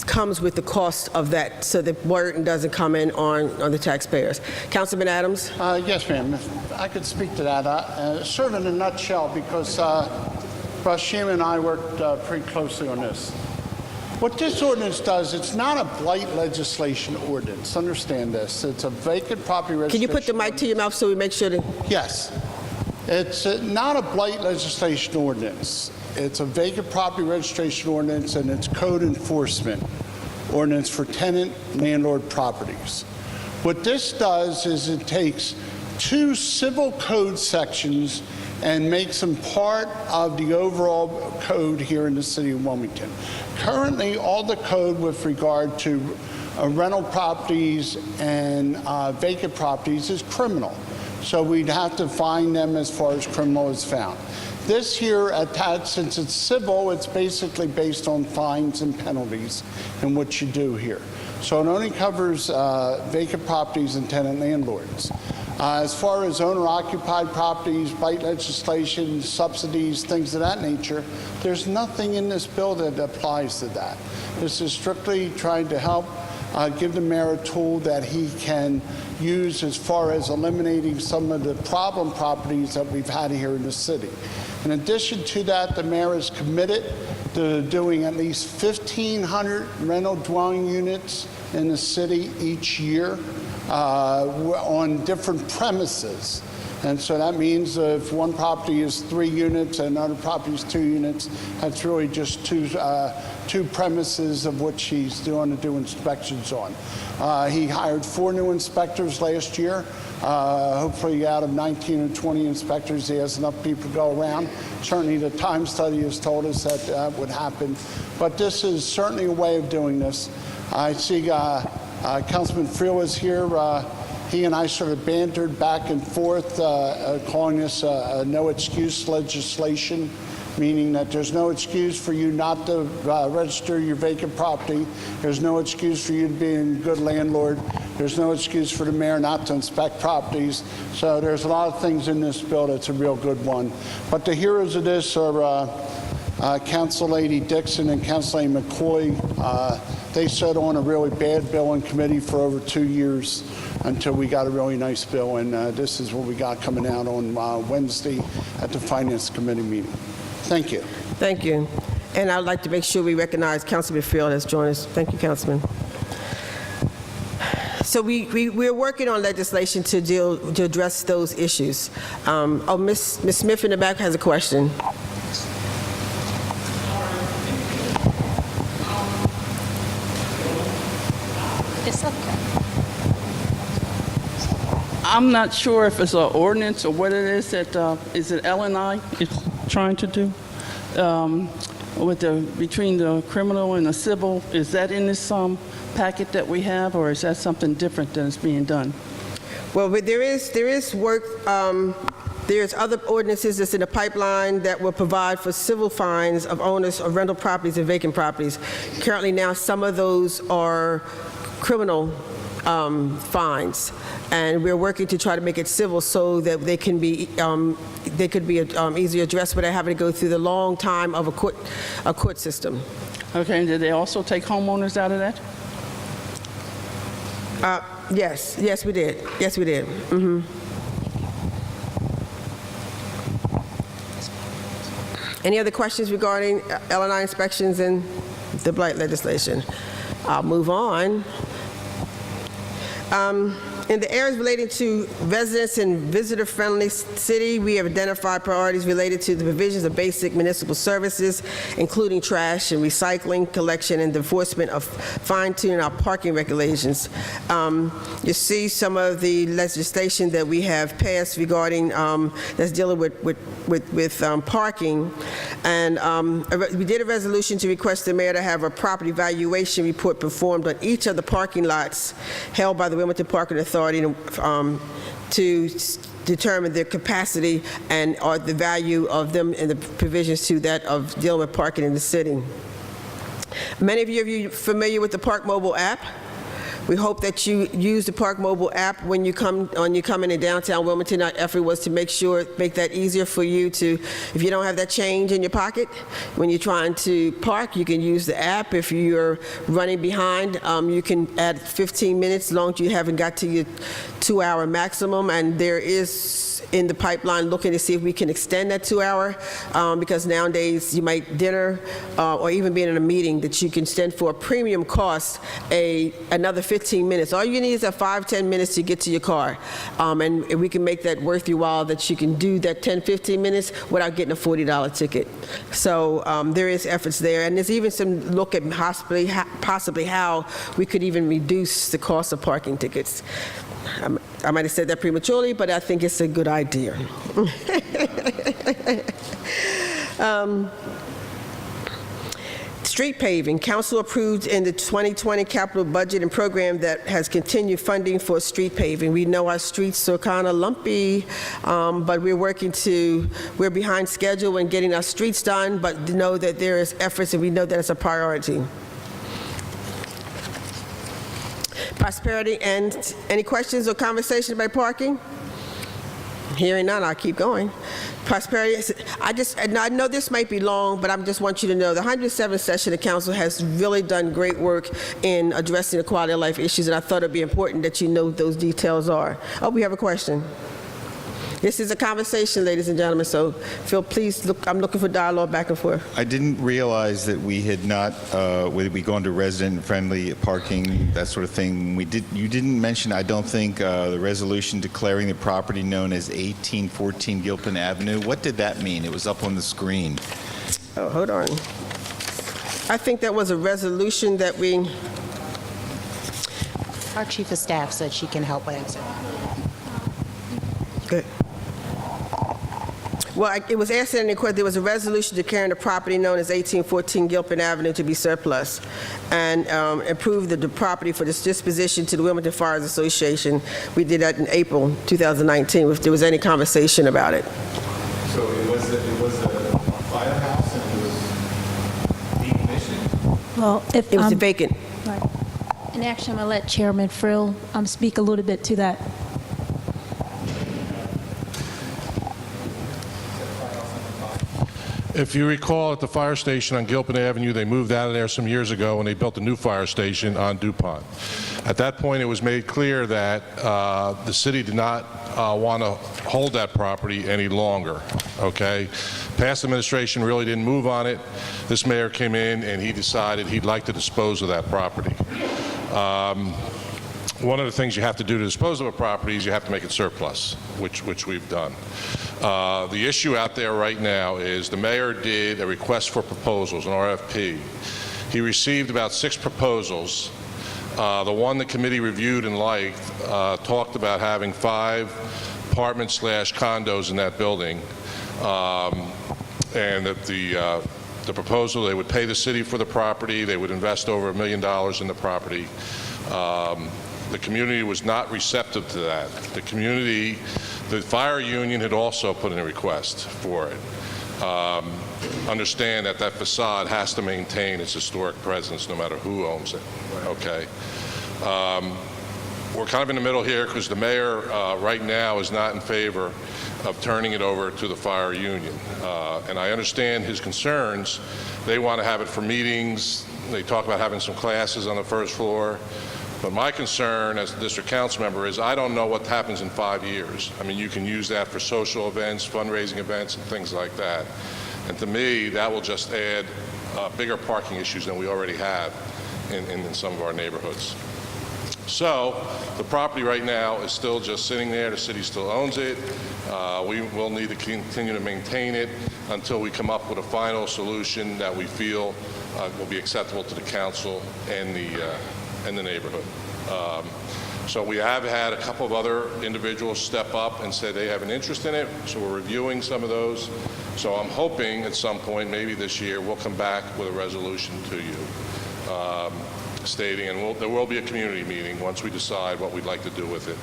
comes with the cost of that, so the burden doesn't come in on the taxpayers. Councilman Adams? Yes, ma'am. If I could speak to that. Sort of in a nutshell, because Rashim and I worked pretty closely on this. What this ordinance does, it's not a blight legislation ordinance. Understand this. It's a vacant property registration. Can you put the mic to your mouth so we make sure that... Yes. It's not a blight legislation ordinance. It's a vacant property registration ordinance, and it's code enforcement ordinance for tenant landlord properties. What this does is it takes two civil code sections and makes them part of the overall code here in the city of Wilmington. Currently, all the code with regard to rental properties and vacant properties is criminal. So we'd have to fine them as far as criminal is found. This here, since it's civil, it's basically based on fines and penalties and what you do here. So it only covers vacant properties and tenant landlords. As far as owner-occupied properties, blight legislation, subsidies, things of that nature, there's nothing in this bill that applies to that. This is strictly trying to help give the mayor a tool that he can use as far as eliminating some of the problem properties that we've had here in the city. In addition to that, the mayor is committed to doing at least 1,500 rental dwelling units in the city each year on different premises. And so that means if one property is 3 units and another property is 2 units, that's really just two premises of which he's doing to do inspections on. He hired 4 new inspectors last year. Hopefully out of 19 or 20 inspectors, he has enough people to go around. Certainly the time study has told us that that would happen. But this is certainly a way of doing this. I see Councilman Friel is here. He and I sort of bantered back and forth, calling this a no-excuse legislation, meaning that there's no excuse for you not to register your vacant property. There's no excuse for you to be a good landlord. There's no excuse for the mayor not to inspect properties. So there's a lot of things in this bill that's a real good one. But the heroes of this are Council Lady Dixon and Council Lady McCoy. They sat on a really bad bill in committee for over 2 years until we got a really nice bill, and this is what we got coming out on Wednesday at the Finance Committee meeting. Thank you. Thank you. And I'd like to make sure we recognize Councilman Friel has joined us. Thank you, Councilman. So we're working on legislation to address those issues. Ms. Smith in the back has a question. It's okay. I'm not sure if it's an ordinance or what it is that is it L&I is trying to do with between the criminal and the civil. Is that in this packet that we have, or is that something different that is being done? Well, but there is work. There's other ordinances that's in the pipeline that will provide for civil fines of owners of rental properties and vacant properties. Currently now, some of those are criminal fines, and we're working to try to make it civil so that they could be easily addressed without having to go through the long time of a court system. Okay, and did they also take homeowners out of that? Yes, we did. Yes, we did. Mm-hmm. Any other questions regarding L&I inspections and the blight legislation? I'll move on. In the areas relating to residents and visitor-friendly city, we have identified priorities related to the provisions of basic municipal services, including trash and recycling, collection, and enforcement of fine-tuning our parking regulations. You see some of the legislation that we have passed regarding that's dealing with parking, and we did a resolution to request the mayor to have a property valuation report performed on each of the parking lots held by the Wilmington Parking Authority to determine their capacity and or the value of them and the provisions to that of dealing with parking in the city. Many of you are familiar with the Park Mobile app. We hope that you use the Park Mobile app when you come into downtown Wilmington. Our effort was to make that easier for you to, if you don't have that change in your pocket, when you're trying to park, you can use the app. If you're running behind, you can add 15 minutes as long as you haven't got to your 2-hour maximum. And there is in the pipeline looking to see if we can extend that 2-hour because nowadays you might dinner or even being in a meeting that you can extend for a premium cost another 15 minutes. All you need is 5-10 minutes to get to your car, and we can make that worth your while that you can do that 10-15 minutes without getting a $40 ticket. So there is efforts there, and there's even some look at possibly how we could even reduce the cost of parking tickets. I might have said that prematurely, but I think it's a good idea. Street paving. Council approved in the 2020 capital budget and program that has continued funding for street paving. We know our streets are kind of lumpy, but we're behind schedule in getting our streets done, but know that there is efforts and we know that it's a priority. Prosperity, and any questions or conversations about parking? Hearing none, I'll keep going. Prosperity, I know this might be long, but I just want you to know the 107th session of council has really done great work in addressing the quality of life issues, and I thought it'd be important that you know what those details are. Oh, we have a question. This is a conversation, ladies and gentlemen, so please look, I'm looking for dialogue back and forth. I didn't realize that we had not, we gone to resident-friendly parking, that sort of thing. You didn't mention, I don't think, the resolution declaring the property known as 1814 Gilpin Avenue. What did that mean? It was up on the screen. Oh, hold on. I think that was a resolution that we... Our chief of staff said she can help answer. Good. Well, it was asked in the question, there was a resolution declaring the property known as 1814 Gilpin Avenue to be surplus and approved the property for this disposition to the Wilmington Fires Association. We did that in April 2019, if there was any conversation about it. So it was a firehouse and it was decommissioned? Well, if It was vacant. right. And actually, I'm going to let Chairman Frill speak a little bit to that. If you recall, at the fire station on Gilpin Avenue, they moved out of there some years ago and they built a new fire station on DuPont. At that point, it was made clear that the city did not want to hold that property any longer, okay? Past administration really didn't move on it. This mayor came in and he decided he'd like to dispose of that property. One of the things you have to do to dispose of a property is you have to make it surplus, which we've done. The issue out there right now is the mayor did a request for proposals, an RFP. He received about 6 proposals. The one the committee reviewed and liked talked about having 5 apartments/condos in that building, and that the proposal, they would pay the city for the property, they would invest over $1 million in the property. The community was not receptive to that. The fire union had also put in a request for it. Understand that that facade has to maintain its historic presence no matter who owns it, okay? We're kind of in the middle here because the mayor right now is not in favor of turning it over to the fire union. And I understand his concerns. They want to have it for meetings. They talk about having some classes on the first floor. But my concern as a district council member is I don't know what happens in 5 years. I mean, you can use that for social events, fundraising events, and things like that. And to me, that will just add bigger parking issues than we already have in some of our neighborhoods. So the property right now is still just sitting there. The city still owns it. We will need to continue to maintain it until we come up with a final solution that we feel will be acceptable to the council and the neighborhood. So we have had a couple of other individuals step up and say they have an interest in it, so we're reviewing some of those. So I'm hoping at some point, maybe this year, we'll come back with a resolution to you stating, and there will be a community meeting once we decide what we'd like to do with it.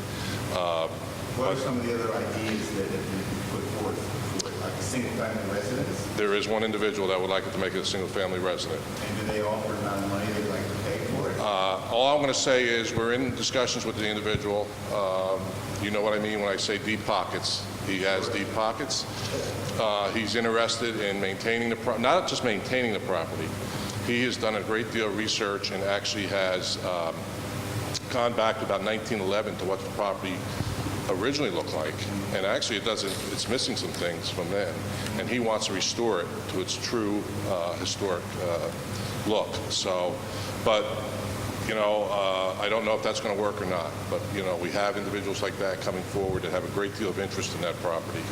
What are some of the other ideas that have been put forth for like a single-family residence? There is one individual that would like it to make it a single-family resident. And do they offer the amount of money they'd like to pay for it? All I'm going to say is we're in discussions with the individual. You know what I mean when I say deep pockets. He has deep pockets. He's interested in maintaining not just maintaining the property. He has done a great deal of research and actually has gone back to about 1911 to what the property originally looked like. And actually it's missing some things from then. And he wants to restore it to its true historic look. So, but you know, I don't know if that's going to work or not, but, you know, we have individuals like that coming forward that have a great deal of interest in that property.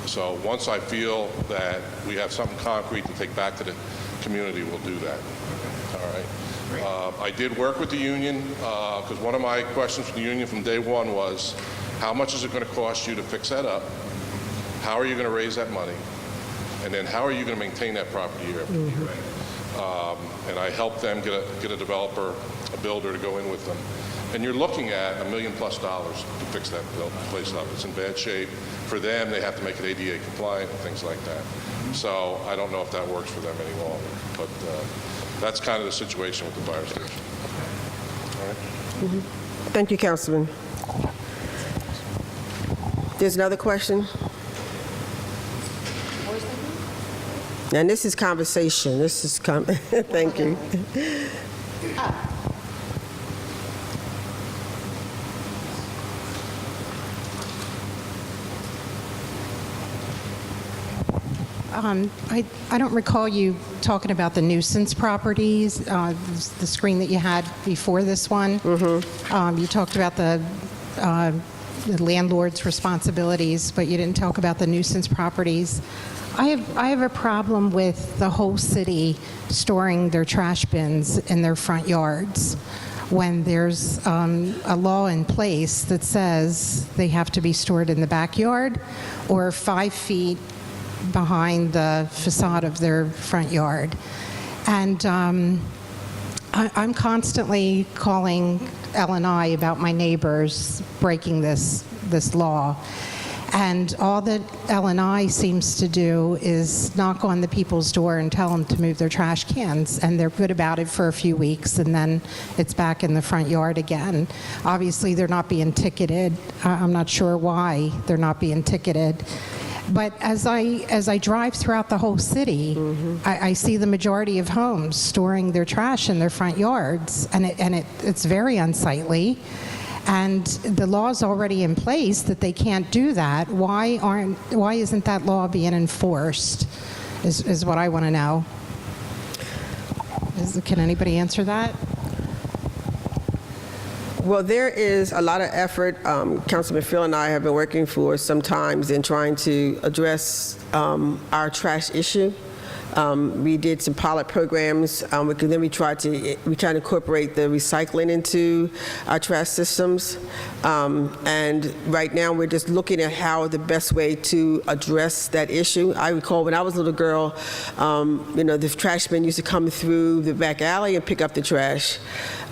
So once I feel that we have something concrete to take back to the community, we'll do that. All right. I did work with the union because one of my questions from the union from day one was, how much is it going to cost you to fix that up? How are you going to raise that money? And then how are you going to maintain that property year after year? And I helped them get a developer, a builder to go in with them. And you're looking at $1 million+ to fix that place up. It's in bad shape. For them, they have to make it ADA compliant and things like that. So I don't know if that works for them any longer. But that's kind of the situation with the fire station. All right. Thank you, Councilman. There's another question? And this is conversation. This is thank you. I don't recall you talking about the nuisance properties, the screen that you had before this one. You talked about the landlord's responsibilities, but you didn't talk about the nuisance properties. I have a problem with the whole city storing their trash bins in their front yards when there's a law in place that says they have to be stored in the backyard or 5 feet behind the facade of their front yard. And I'm constantly calling L&I about my neighbors breaking this law. And all that L&I seems to do is knock on the people's door and tell them to move their trash cans. And they're good about it for a few weeks, and then it's back in the front yard again. Obviously, they're not being ticketed. I'm not sure why they're not being ticketed. But as I drive throughout the whole city, I see the majority of homes storing their trash in their front yards, and it's very unsightly. And the law's already in place that they can't do that. Why isn't that law being enforced? Is what I want to know. Can anybody answer that? Well, there is a lot of effort. Councilman Phil and I have been working for some time in trying to address our trash issue. We did some pilot programs. Then we tried to incorporate the recycling into our trash systems. And right now we're just looking at how the best way to address that issue. I recall when I was a little girl, the trash men used to come through the back alley and pick up the trash.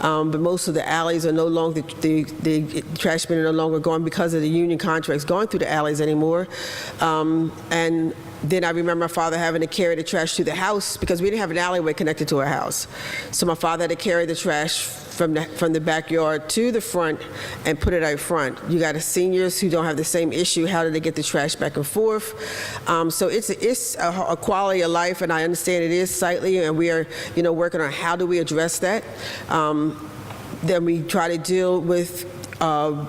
But most of the alleys are no longer, the trash men are no longer going because of the union contracts going through the alleys anymore. And then I remember my father having to carry the trash to the house because we didn't have an alleyway connected to our house. So my father had to carry the trash from the backyard to the front and put it out front. You got seniors who don't have the same issue. How do they get the trash back and forth? So it's a quality of life, and I understand it is sightly, and we are working on how do we address that. Then we try to deal with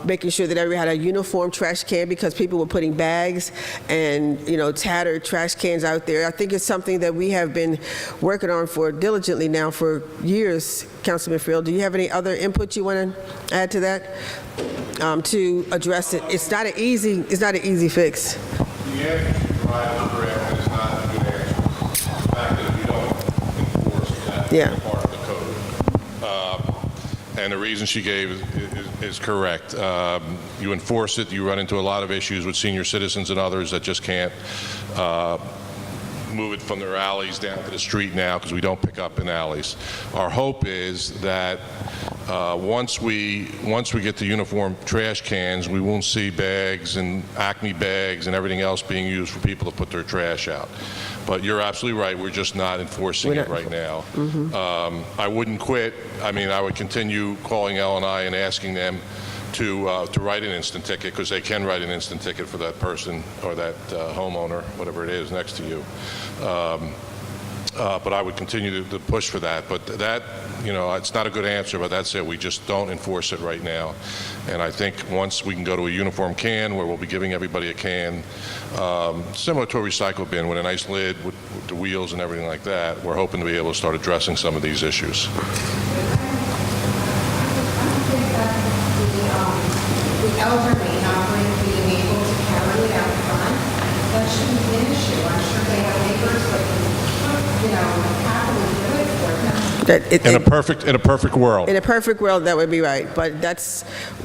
making sure that everybody had a uniform trash can because people were putting bags and, tattered trash cans out there. I think it's something that we have been working on diligently now for years. Councilman Friel, do you have any other input you want to add to that to address it? It's not an easy fix. The answer you provide is correct, and it's not a good answer. The fact that we don't enforce that part of the code. And the reason she gave is correct. You enforce it, you run into a lot of issues with senior citizens and others that just can't move it from their alleys down to the street now because we don't pick up in alleys. Our hope is that once we get the uniform trash cans, we won't see bags and Acme bags and everything else being used for people to put their trash out. But you're absolutely right. We're just not enforcing it right now. I wouldn't quit. I mean, I would continue calling L&I and asking them to write an instant ticket, because they can write an instant ticket for that person or that homeowner, whatever it is, next to you. But I would continue to push for that. But that, it's not a good answer, but that's it. We just don't enforce it right now. And I think once we can go to a uniform can where we'll be giving everybody a can, similar to a recycle bin with a nice lid with the wheels and everything like that, we're hoping to be able to start addressing some of these issues. The elderly not being able to carry it out front, that shouldn't be an issue. I'm sure they have neighbors that happily do it for them. In a perfect world. In a perfect world, that would be right. But that,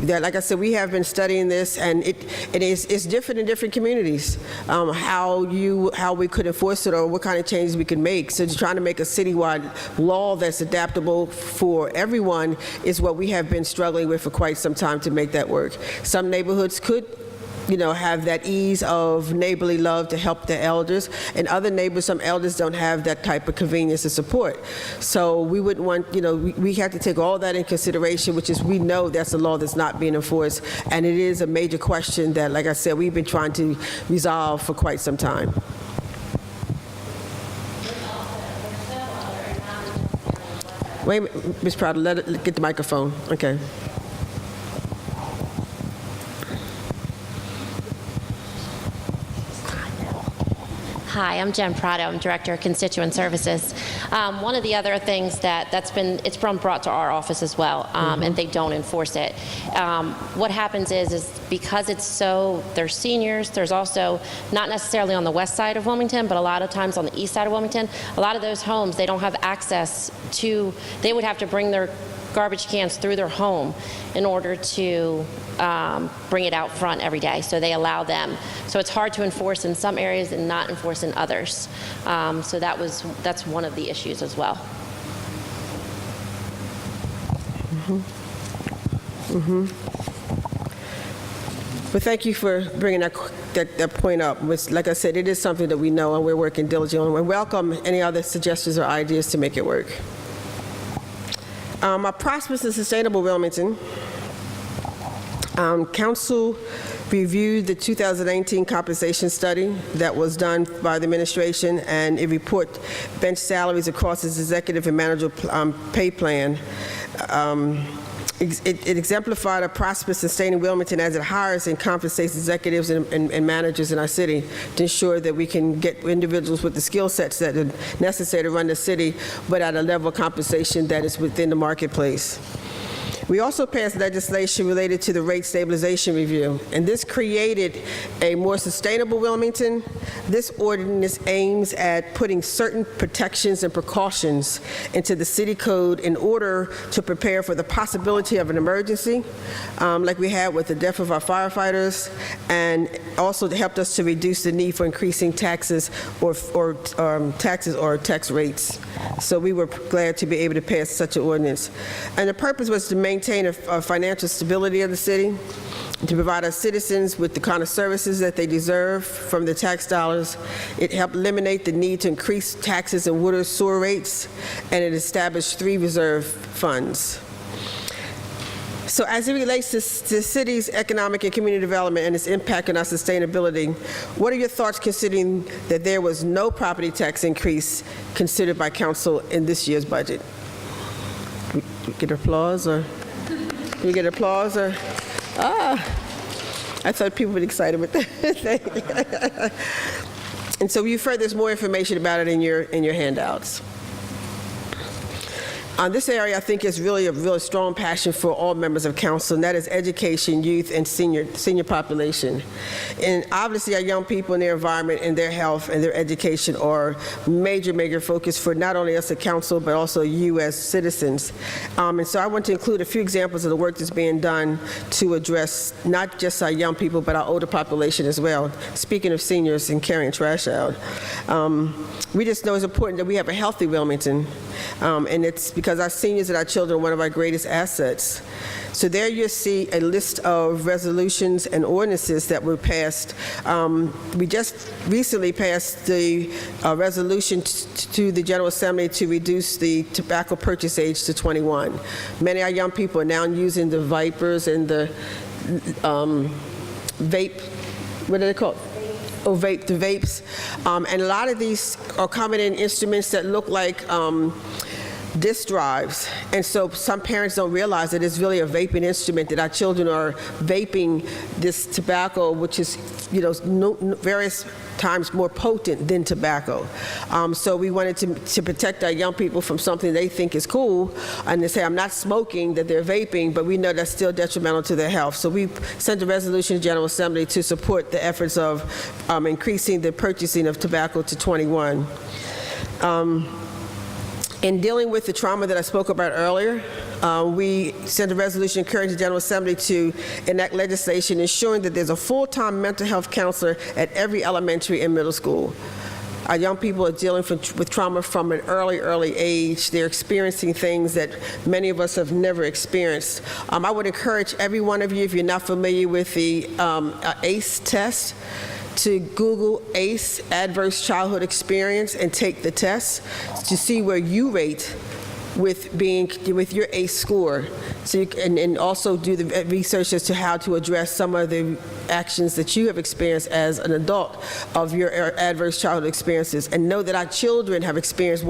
like I said, we have been studying this, and it's different in different communities. How we could enforce it or what kind of changes we could make. So trying to make a citywide law that's adaptable for everyone is what we have been struggling with for quite some time to make that work. Some neighborhoods could have that ease of neighborly love to help the elders. And other neighbors, some elders don't have that type of convenience and support. So we wouldn't want, we have to take all that in consideration, which is we know that's a law that's not being enforced. And it is a major question that, like I said, we've been trying to resolve for quite some time. Wait, Ms. Prado, get the microphone. Okay. Hi, I'm Jen Prado. I'm Director of Constituent Services. One of the other things it's been brought to our office as well, and they don't enforce it. What happens is because they're seniors, there's also, not necessarily on the west side of Wilmington, but a lot of times on the east side of Wilmington, a lot of those homes, they don't have access to, they would have to bring their garbage cans through their home in order to bring it out front every day. So they allow them. So it's hard to enforce in some areas and not enforce in others. So that's one of the issues as well. But thank you for bringing that point up. Which, like I said, it is something that we know and we're working diligently on. We welcome any other suggestions or ideas to make it work. Our prosperous and sustainable Wilmington. Council reviewed the 2019 compensation study that was done by the administration, and it report bench salaries across its executive and manager pay plan. It exemplified a prosperous, sustaining Wilmington as it hires and compensates executives and managers in our city to ensure that we can get individuals with the skill sets that are necessary to run the city, but at a level of compensation that is within the marketplace. We also passed legislation related to the rate stabilization review, and this created a more sustainable Wilmington. This ordinance aims at putting certain protections and precautions into the city code in order to prepare for the possibility of an emergency, like we had with the death of our firefighters, and also to help us to reduce the need for increasing taxes or tax rates. So we were glad to be able to pass such an ordinance. And the purpose was to maintain a financial stability of the city, to provide our citizens with the kind of services that they deserve from the tax dollars. It helped eliminate the need to increase taxes and water sewer rates, and it established 3 reserve funds. So as it relates to the city's economic and community development and its impact on our sustainability, what are your thoughts considering that there was no property tax increase considered by council in this year's budget? Get applause or? Can we get applause or? I thought people would be excited with that. And so you've heard there's more information about it in your handouts. This area, I think, is really a really strong passion for all members of council, and that is education, youth, and senior population. And obviously, our young people and their environment and their health and their education are major focus for not only us at council, but also you as citizens. And so I want to include a few examples of the work that's being done to address not just our young people, but our older population as well. Speaking of seniors and carrying trash out. We just know it's important that we have a healthy Wilmington, and it's because our seniors and our children are one of our greatest assets. So there you see a list of resolutions and ordinances that were passed. We just recently passed the resolution to the General Assembly to reduce the tobacco purchase age to 21. Many of our young people are now using the Vipers and the vape, what are they called? Oh, the vapes. And a lot of these are coming in instruments that look like disk drives. And so some parents don't realize that it's really a vaping instrument, that our children are vaping this tobacco, which is, various times more potent than tobacco. So we wanted to protect our young people from something they think is cool, and they say, I'm not smoking, that they're vaping, but we know that's still detrimental to their health. So we sent a resolution to General Assembly to support the efforts of increasing the purchasing of tobacco to 21. In dealing with the trauma that I spoke about earlier, we sent a resolution encouraging the General Assembly to enact legislation ensuring that there's a full-time mental health counselor at every elementary and middle school. Our young people are dealing with trauma from an early age. They're experiencing things that many of us have never experienced. I would encourage every one of you, if you're not familiar with the ACE test, to Google ACE, Adverse Childhood Experience, and take the test to see where you rate with your ACE score. So you can, and also do the research as to how to address some of the actions that you have experienced as an adult of your adverse childhood experiences, and know that our children have experienced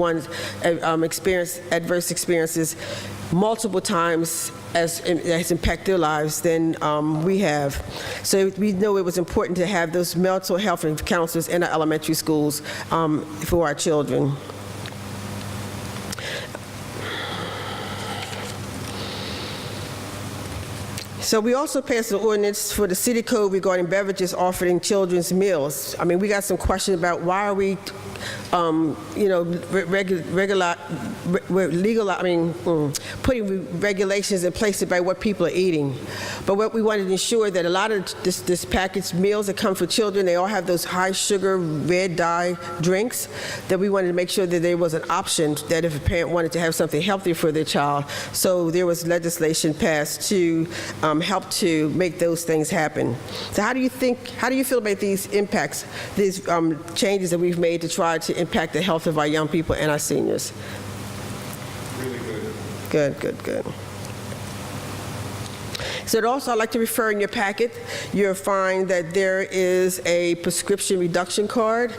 adverse experiences multiple times as impact their lives than we have. So we know it was important to have those mental health counselors in our elementary schools for our children. So we also passed an ordinance for the city code regarding beverages offered in children's meals. I mean, we got some questions about why are we, putting regulations in place about what people are eating. But what we wanted to ensure that a lot of this packaged meals that come for children, they all have those high sugar, red dye drinks, that we wanted to make sure that there was an option that if a parent wanted to have something healthy for their child. So there was legislation passed to help to make those things happen. So how do you feel about these impacts, these changes that we've made to try to impact the health of our young people and our seniors? Really good. Good. So also, I'd like to refer in your packet, you'll find that there is a prescription reduction card.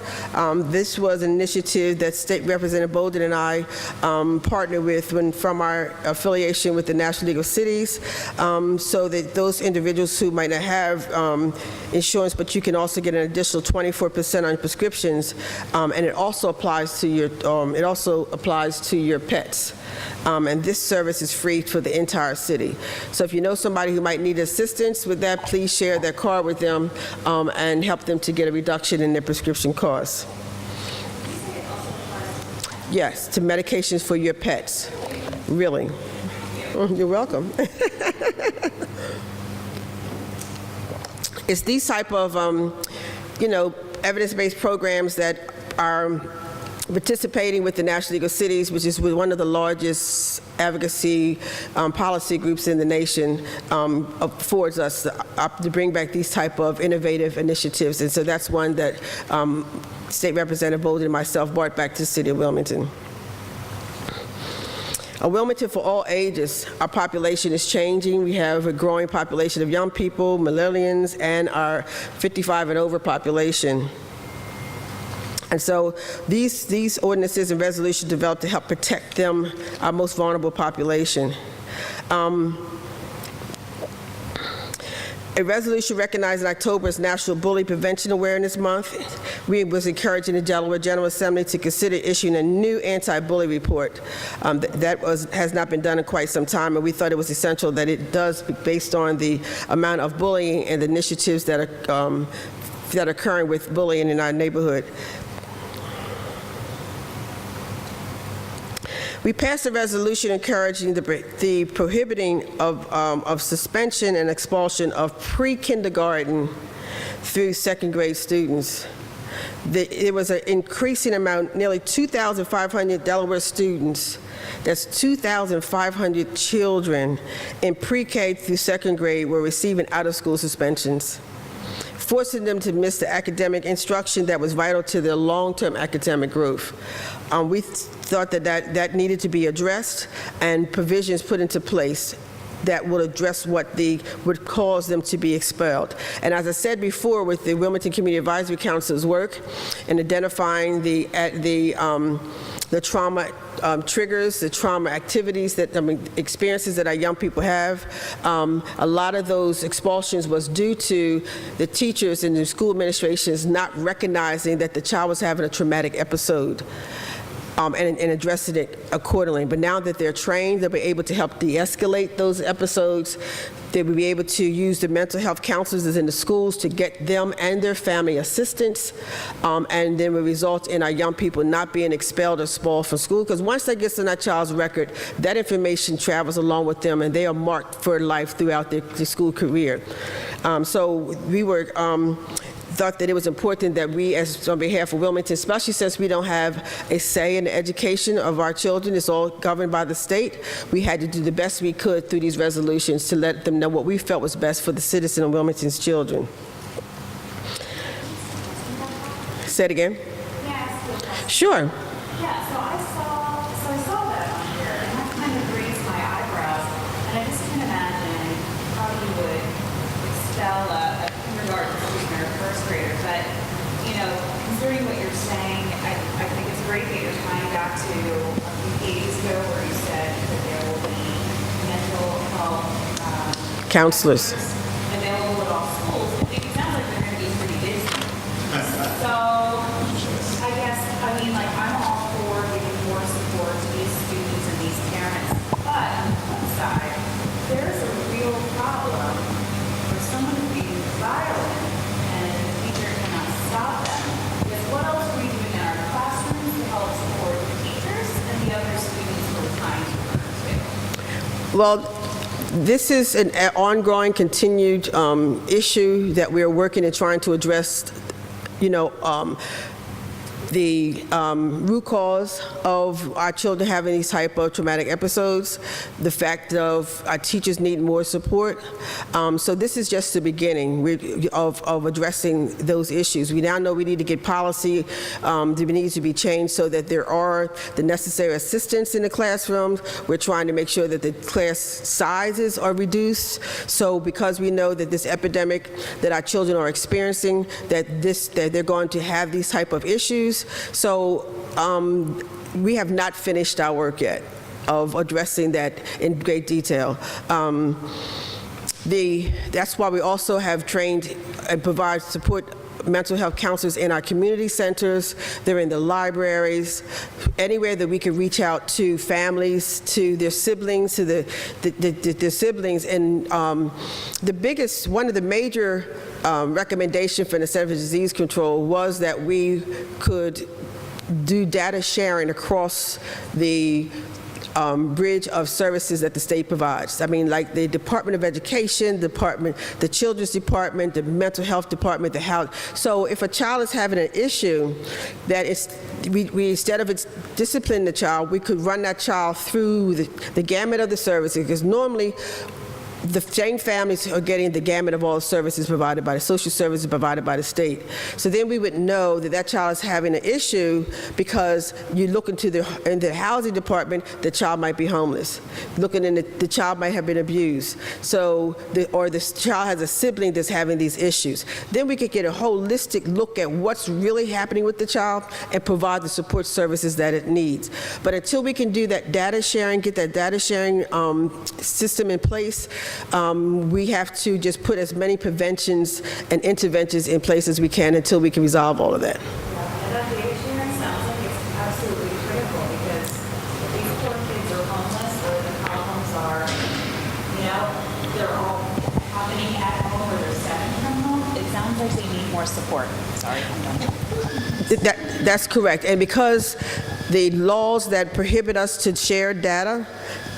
This was an initiative that State Representative Bolden and I partnered with from our affiliation with the National League of Cities, so that those individuals who might not have insurance, but you can also get an additional 24% on prescriptions, and it also applies to your pets. And this service is free for the entire city. So if you know somebody who might need assistance with that, please share their card with them and help them to get a reduction in their prescription costs. Yes, to medications for your pets. Really. You're welcome. It's these type of, evidence-based programs that are participating with the National League of Cities, which is one of the largest advocacy policy groups in the nation, affords us to bring back these type of innovative initiatives. And so that's one that State Representative Bolden and myself brought back to the city of Wilmington. Wilmington for all ages, our population is changing. We have a growing population of young people, millennials, and our 55 and over population. And so these ordinances and resolutions developed to help protect them, our most vulnerable population. A resolution recognizing October as National Bully Prevention Awareness Month. We was encouraging the Delaware General Assembly to consider issuing a new anti-bully report. Has not been done in quite some time, and we thought it was essential that it does, based on the amount of bullying and the initiatives that are occurring with bullying in our neighborhood. We passed a resolution encouraging the prohibiting of suspension and expulsion of pre-kindergarten through second grade students. It was an increasing amount, nearly 2,500 Delaware students. That's 2,500 children in pre-K through second grade were receiving out-of-school suspensions, forcing them to miss the academic instruction that was vital to their long-term academic growth. We thought that needed to be addressed and provisions put into place that would address what would cause them to be expelled. And as I said before, with the Wilmington Community Advisory Council's work in identifying the trauma triggers, the trauma activities, experiences that our young people have. A lot of those expulsions was due to the teachers and the school administrations not recognizing that the child was having a traumatic episode. And addressing it accordingly. But now that they're trained, they'll be able to help de-escalate those episodes. They will be able to use the mental health counselors in the schools to get them and their family assistance, and then will result in our young people not being expelled or expelled from school, because once that gets in that child's record, that information travels along with them, and they are marked for life throughout their school career. So we were thought that it was important that we, as on behalf of Wilmington, especially since we don't have a say in the education of our children, it's all governed by the state, we had to do the best we could through these resolutions to let them know what we felt was best for the citizen of Wilmington's children. Say it again. Yes. Sure. Yeah, so I saw that on here, and that kind of raised my eyebrows, and I just can't imagine how you would expel a kindergarten student or a first grader, but, you know, considering what you're saying, I think it's great that you're tying back to a few days ago where you said that there will be mental health Counselors. available at all schools. It sounds like they're going to be pretty busy. So, I guess, I'm all for giving more support to these students and these parents, but on the flip side, there's a real problem where someone is being violent and the teacher cannot stop them. Because what else are we doing in our classrooms to help support the teachers and the other students who are trying to learn too? Well, this is an ongoing, continued issue that we are working and trying to address, the root cause of our children having these type of traumatic episodes, the fact of our teachers need more support. So this is just the beginning of addressing those issues. We now know we need to get policy that needs to be changed so that there are the necessary assistants in the classrooms. We're trying to make sure that the class sizes are reduced. So because we know that this epidemic that our children are experiencing, that they're going to have these type of issues. So we have not finished our work yet of addressing that in great detail. That's why we also have trained and provide support mental health counselors in our community centers. They're in the libraries, anywhere that we can reach out to families, to their siblings, to their siblings. And one of the major recommendation from the Center for Disease Control was that we could do data sharing across the bridge of services that the state provides. Like the Department of Education, the Children's Department, the Mental Health Department, the Health. So if a child is having an issue, that we instead of disciplining the child, we could run that child through the gamut of the services, because normally the same families are getting the gamut of all services provided by the social services provided by the state. So then we would know that that child is having an issue because you look into the housing department, the child might be homeless. Looking in the child might have been abused. Or the child has a sibling that's having these issues. Then we could get a holistic look at what's really happening with the child and provide the support services that it needs. But until we can do that data sharing, get that data sharing system in place, we have to just put as many preventions and interventions in place as we can until we can resolve all of that. And that data sharing sounds like it's absolutely critical because if these poor kids are homeless or the problems are, they're all happening at home or they're stemming from home, it sounds like they need more support. Sorry, I'm done. That's correct. And because the laws that prohibit us to share data,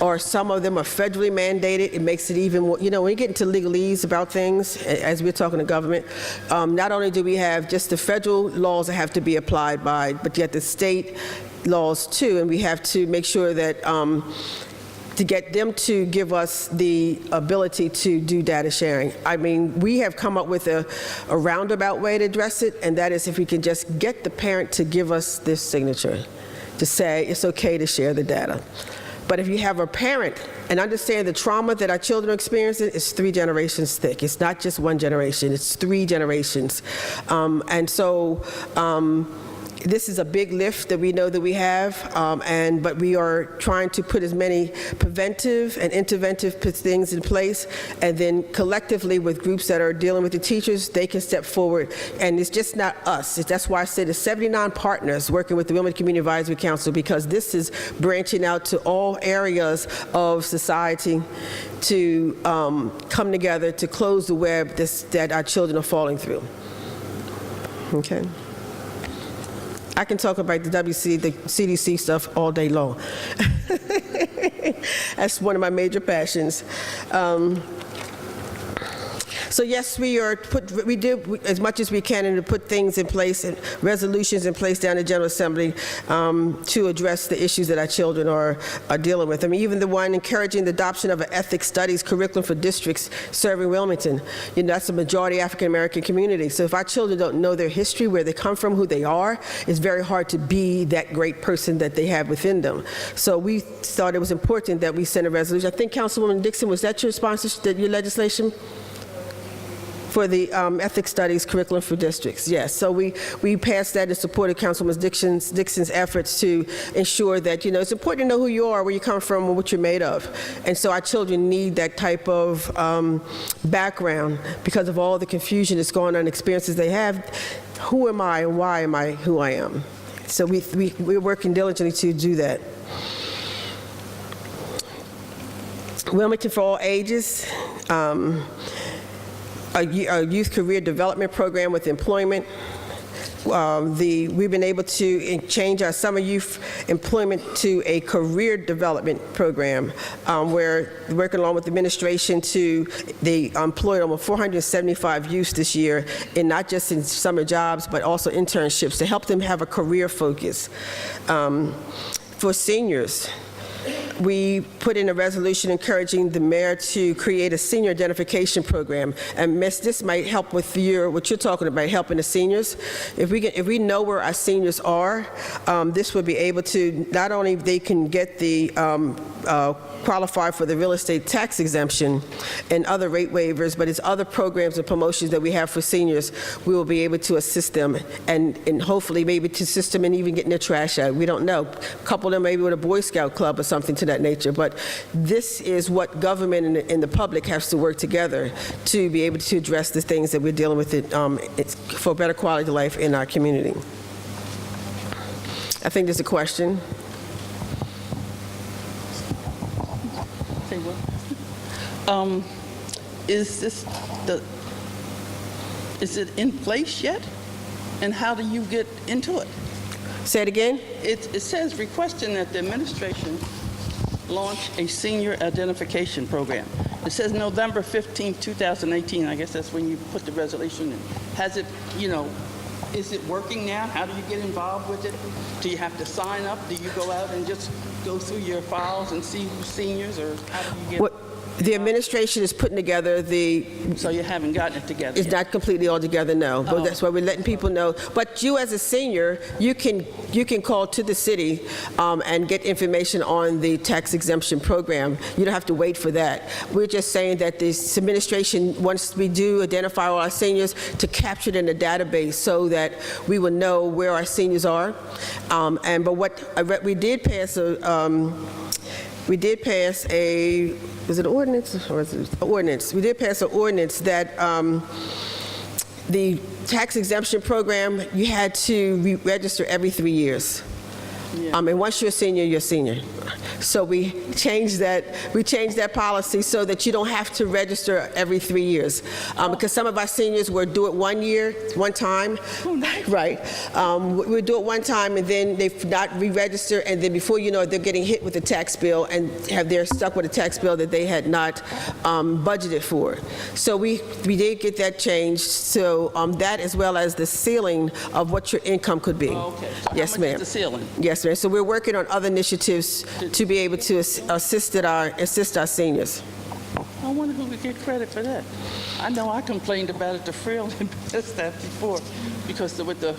or some of them are federally mandated, it makes it even more, when you get into legalese about things, as we're talking to government, not only do we have just the federal laws that have to be applied by, but yet the state laws too, and we have to make sure that to get them to give us the ability to do data sharing. I mean, we have come up with a roundabout way to address it, and that is if we can just get the parent to give us this signature to say it's okay to share the data. But if you have a parent and understand the trauma that our children are experiencing, it's 3 generations thick. It's not just 1 generation, it's 3 generations. This is a big lift that we know that we have, but we are trying to put as many preventive and interventive things in place, and then collectively with groups that are dealing with the teachers, they can step forward. And it's just not us. That's why I said there's 79 partners working with the Women Community Advisory Council, because this is branching out to all areas of society to come together to close the web that our children are falling through. Okay. I can talk about the CDC stuff all day long. That's one of my major passions. So yes, we do as much as we can and to put things in place and resolutions in place down in the General Assembly to address the issues that our children are dealing with. I mean, even the one encouraging the adoption of an ethics studies curriculum for districts serving Wilmington. That's a majority African American community. So if our children don't know their history, where they come from, who they are, it's very hard to be that great person that they have within them. So we thought it was important that we send a resolution. I think Councilwoman Dixon, was that your sponsorship, your legislation? For the ethics studies curriculum for districts, yes. So we passed that in support of Councilwoman Dixon's efforts to ensure that, it's important to know who you are, where you come from, and what you're made of. And so our children need that type of background because of all the confusion that's going on, experiences they have. Who am I and why am I who I am? So we're working diligently to do that. Wilmington for all ages. A youth career development program with employment. We've been able to change our summer youth employment to a career development program where we're working along with the administration they employed over 475 youth this year, and not just in summer jobs, but also internships to help them have a career focus. For seniors, we put in a resolution encouraging the mayor to create a senior identification program. And this might help with what you're talking about, helping the seniors. If we know where our seniors are, this would be able to, not only they can get the qualify for the real estate tax exemption and other rate waivers, but it's other programs and promotions that we have for seniors. We will be able to assist them and hopefully maybe to assist them in even getting their trash out. We don't know. Couple them maybe with a Boy Scout club or something to that nature. But this is what government and the public has to work together to be able to address the things that we're dealing with for better quality of life in our community. I think there's a question. Say what? Is it in place yet? And how do you get into it? Say it again. It says requesting that the administration launch a senior identification program. It says November 15, 2018. I guess that's when you put the resolution in. Has it, is it working now? How do you get involved with it? Do you have to sign up? Do you go out and just go through your files and see who's seniors, or how do you get The administration is putting together So you haven't gotten it together It's yet? not completely all together, no. But that's why we're letting people know. But you as a senior, you can call to the city and get information on the tax exemption program. You don't have to wait for that. We're just saying that this administration, once we do identify all our seniors, to capture it in a database so that we will know where our seniors are. But what we did pass we did pass was it an ordinance or is it an ordinance? We did pass an ordinance that the tax exemption program, you had to re-register every 3 years. And once you're a senior, you're a senior. So we changed that policy so that you don't have to register every 3 years. Because some of our seniors would do it 1 year, one time. Right. We do it one time and then they not re-register, and then before you know it, they're getting hit with a tax bill and they're stuck with a tax bill that they had not budgeted for. So we did get that changed. So that, as well as the ceiling of what your income could be. Okay. So Yes, how much ma'am. is the ceiling? Yes, ma'am. So we're working on other initiatives to be able to assist our seniors. I wonder who would get credit for that. I know I complained about it to Frill and that before, because with the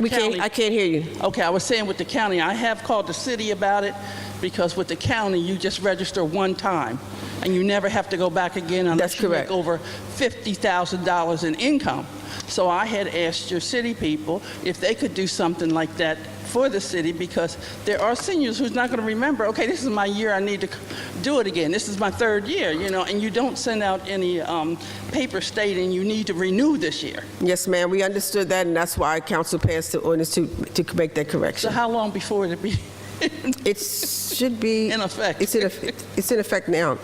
county. I can't hear you. Okay, I was saying with the county, I have called the city about it, because with the county, you just register one time, and you never have to go back again unless That's you correct. make over $50,000 in income. So I had asked your city people if they could do something like that for the city, because there are seniors who's not going to remember, okay, this is my year, I need to do it again. This is my 3rd year, and you don't send out any paper stating you need to renew this year. Yes, ma'am. We understood that, and that's why council passed the ordinance to make that correction. So how long before it be It should be in effect? It's in effect now.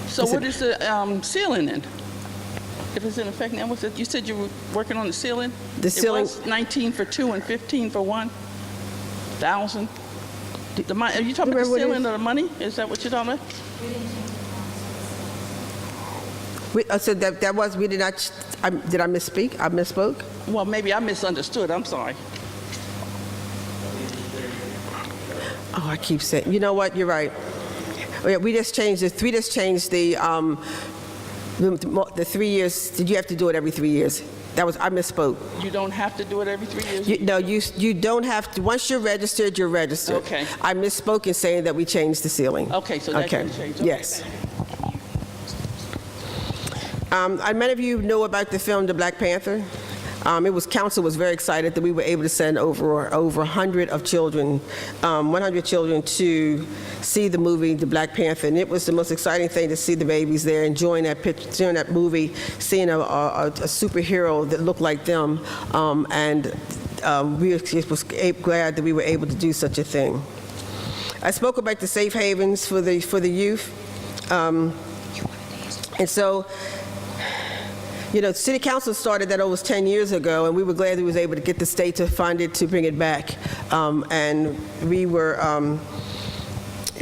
So what is the ceiling then? If it's in effect now, what's it? You said you were working on the ceiling? The ceiling- It was 19 for 2 and 15 for 1,000? Are you talking about the ceiling or the money? Is that what you're talking about? So that was, we did not, did I misspeak? I misspoke? Well, maybe I misunderstood. I'm sorry. Oh, I keep saying, you know what, you're right. Oh, yeah, we just changed the 3 years. Did you have to do it every 3 years? I misspoke. You don't have to do it every 3 years? No, you don't have to. Once you're registered, you're registered. Okay. I misspoke in saying that we changed the ceiling. Okay, so that can change. Okay. Yes. Many of you know about the film The Black Panther. Council was very excited that we were able to send over 100 children to see the movie The Black Panther, and it was the most exciting thing to see the babies there enjoying that movie, seeing a superhero that looked like them, and we was glad that we were able to do such a thing. I spoke about the safe havens for the youth, and so. City Council started that almost 10 years ago, and we were glad we was able to get the state to fund it to bring it back. And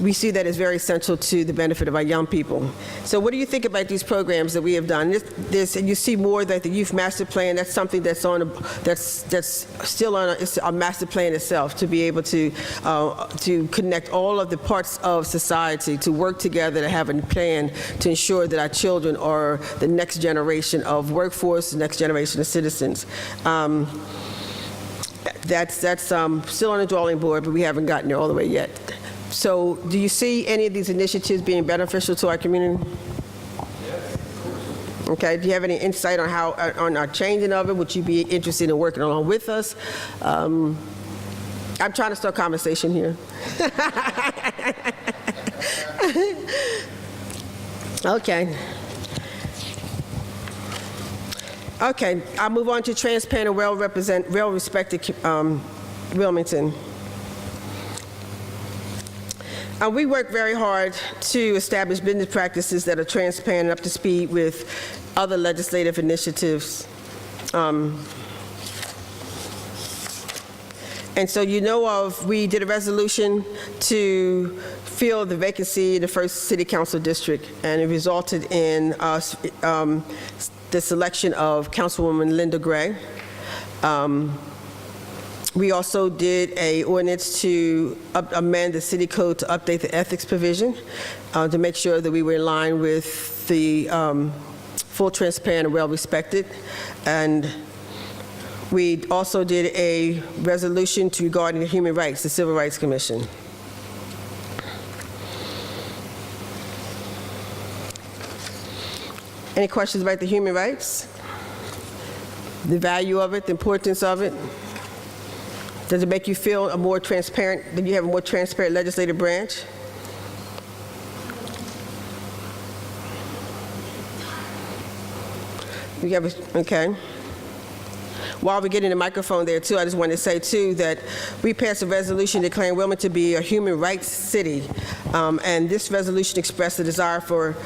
we see that as very essential to the benefit of our young people. So what do you think about these programs that we have done? You see more that the Youth Master Plan, that's something that's still on a master plan itself, to be able to connect all of the parts of society to work together to have a plan to ensure that our children are the next generation of workforce, the next generation of citizens. That's still on the drawing board, but we haven't gotten there all the way yet. So do you see any of these initiatives being beneficial to our community? Yes. Okay, do you have any insight on on our changing of it? Would you be interested in working along with us? I'm trying to start a conversation here. Okay. Okay, I'll move on to transparent and well-respected Wilmington. We work very hard to establish business practices that are transparent and up to speed with other legislative initiatives. And so we did a resolution to fill the vacancy in the 1st City Council District, and it resulted in the selection of Councilwoman Linda Gray. We also did an ordinance to amend the city code to update the ethics provision to make sure that we were in line with the full, transparent, and well-respected. And we also did a resolution regarding the human rights, the Civil Rights Commission. Any questions about the human rights? The value of it, the importance of it? Does it make you feel that you have a more transparent legislative branch? You have okay. While we're getting the microphone there, too, I just want to say, too, that we passed a resolution declaring Wilmington to be a human rights city. And this resolution expressed the desire for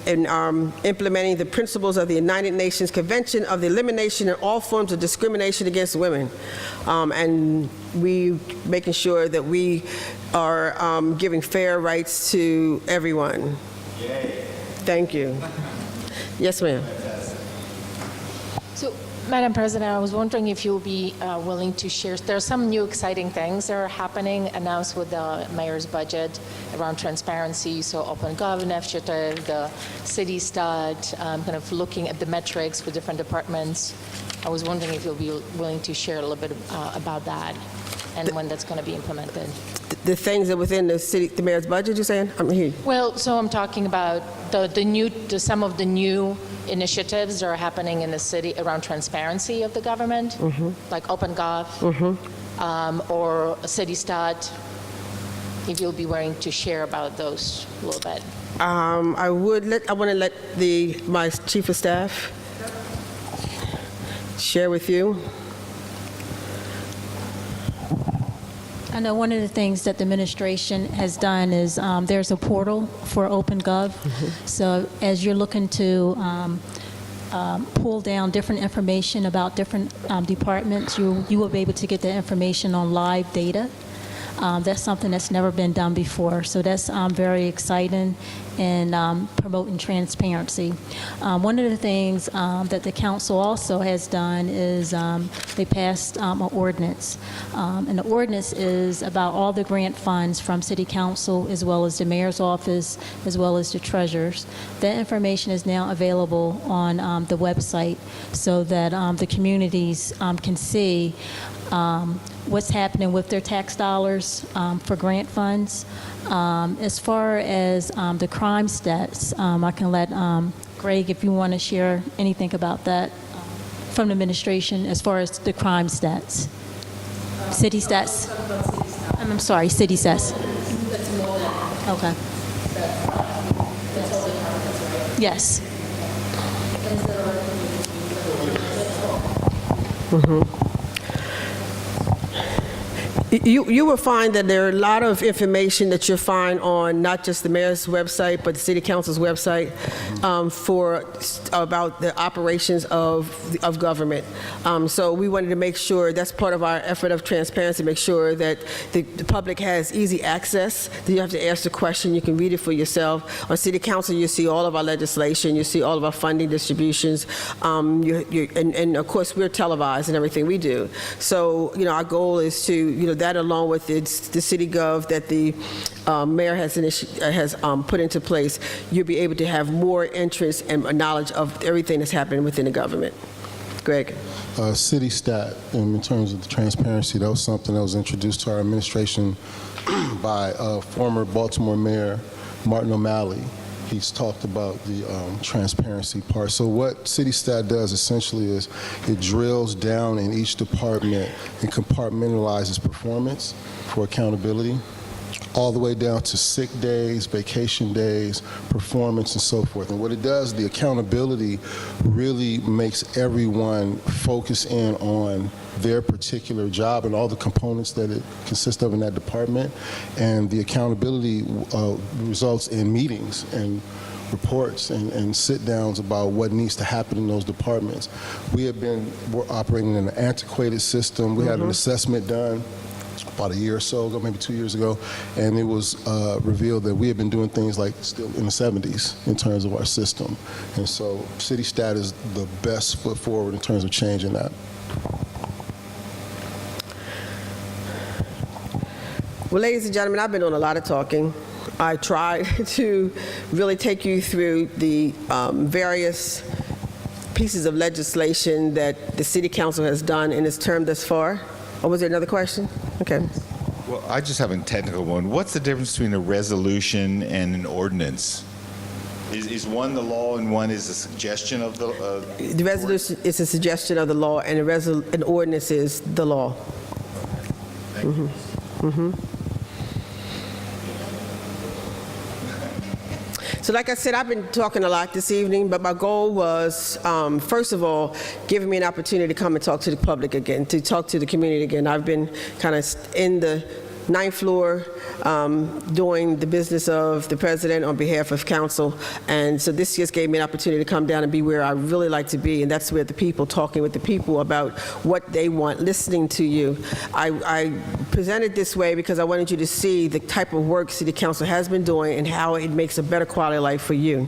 implementing the principles of the United Nations Convention of the Elimination of All Forms of Discrimination Against Women. And we making sure that we are giving fair rights to everyone. Yay. Thank you. Yes, ma'am. So, Madam President, I was wondering if you'll be willing to share. There are some new exciting things that are happening announced with the mayor's budget around transparency, so open gov initiative, the city stat, kind of looking at the metrics for different departments. I was wondering if you'll be willing to share a little bit about that and when that's going to be implemented. The things that within the mayor's budget, you're saying? I'm here. Well, so I'm talking about some of the new initiatives that are happening in the city around transparency of the government, like OpenGov or City Stat. If you'll be willing to share about those a little bit. I want to let my chief of staff share with you. I know one of the things that the administration has done is there's a portal for OpenGov. So as you're looking to pull down different information about different departments, you will be able to get the information on live data. That's something that's never been done before. So that's very exciting and promoting transparency. One of the things that the council also has done is they passed an ordinance. And the ordinance is about all the grant funds from City Council as well as the Mayor's Office as well as the Treasurer's. That information is now available on the website so that the communities can see what's happening with their tax dollars for grant funds. As far as the crime stats, I can let Greg, if you want to share anything about that from the administration as far as the crime stats. City stats. I'm sorry, city stats. Okay. Yes. You will find that there are a lot of information that you'll find on not just the mayor's website, but the city council's website about the operations of government. So we wanted to make sure that's part of our effort of transparency, make sure that the public has easy access. Then you have to ask the question, you can read it for yourself. On city council, you see all of our legislation, you see all of our funding distributions, and of course we're televised in everything we do. So our goal is to that along with the city gov that the mayor has put into place, you'll be able to have more interest and knowledge of everything that's happening within the government. Greg. City stat, in terms of the transparency, that was something that was introduced to our administration by former Baltimore Mayor Martin O'Malley. He's talked about the transparency part. So what City Stat does essentially is it drills down in each department and compartmentalizes performance for accountability, all the way down to sick days, vacation days, performance, and so forth. And what it does, the accountability really makes everyone focus in on their particular job and all the components that it consists of in that department. And the accountability results in meetings and reports and sit-downs about what needs to happen in those departments. We're operating in an antiquated system. We had an assessment done about a year or so ago, maybe 2 years ago, and it was revealed that we had been doing things like still in the 70s in terms of our system. And so City Stat is the best foot forward in terms of changing that. Well, ladies and gentlemen, I've been doing a lot of talking. I tried to really take you through the various pieces of legislation that the City Council has done in its term thus far. Or was there another question? Okay. Well, I just have a technical one. What's the difference between a resolution and an ordinance? Is one the law and one is a suggestion of the... The resolution is a suggestion of the law, and an ordinance is the law. Thank you. So So like I said, I've been talking a lot this evening, but my goal was, first of all, giving me an opportunity to come and talk to the public again, to talk to the community again. I've been kind of in the 9th floor doing the business of the president on behalf of council. And so this just gave me an opportunity to come down and be where I really like to be, and that's where the people, talking with the people about what they want, listening to you. I presented this way because I wanted you to see the type of work City Council has been doing and how it makes a better quality of life for you.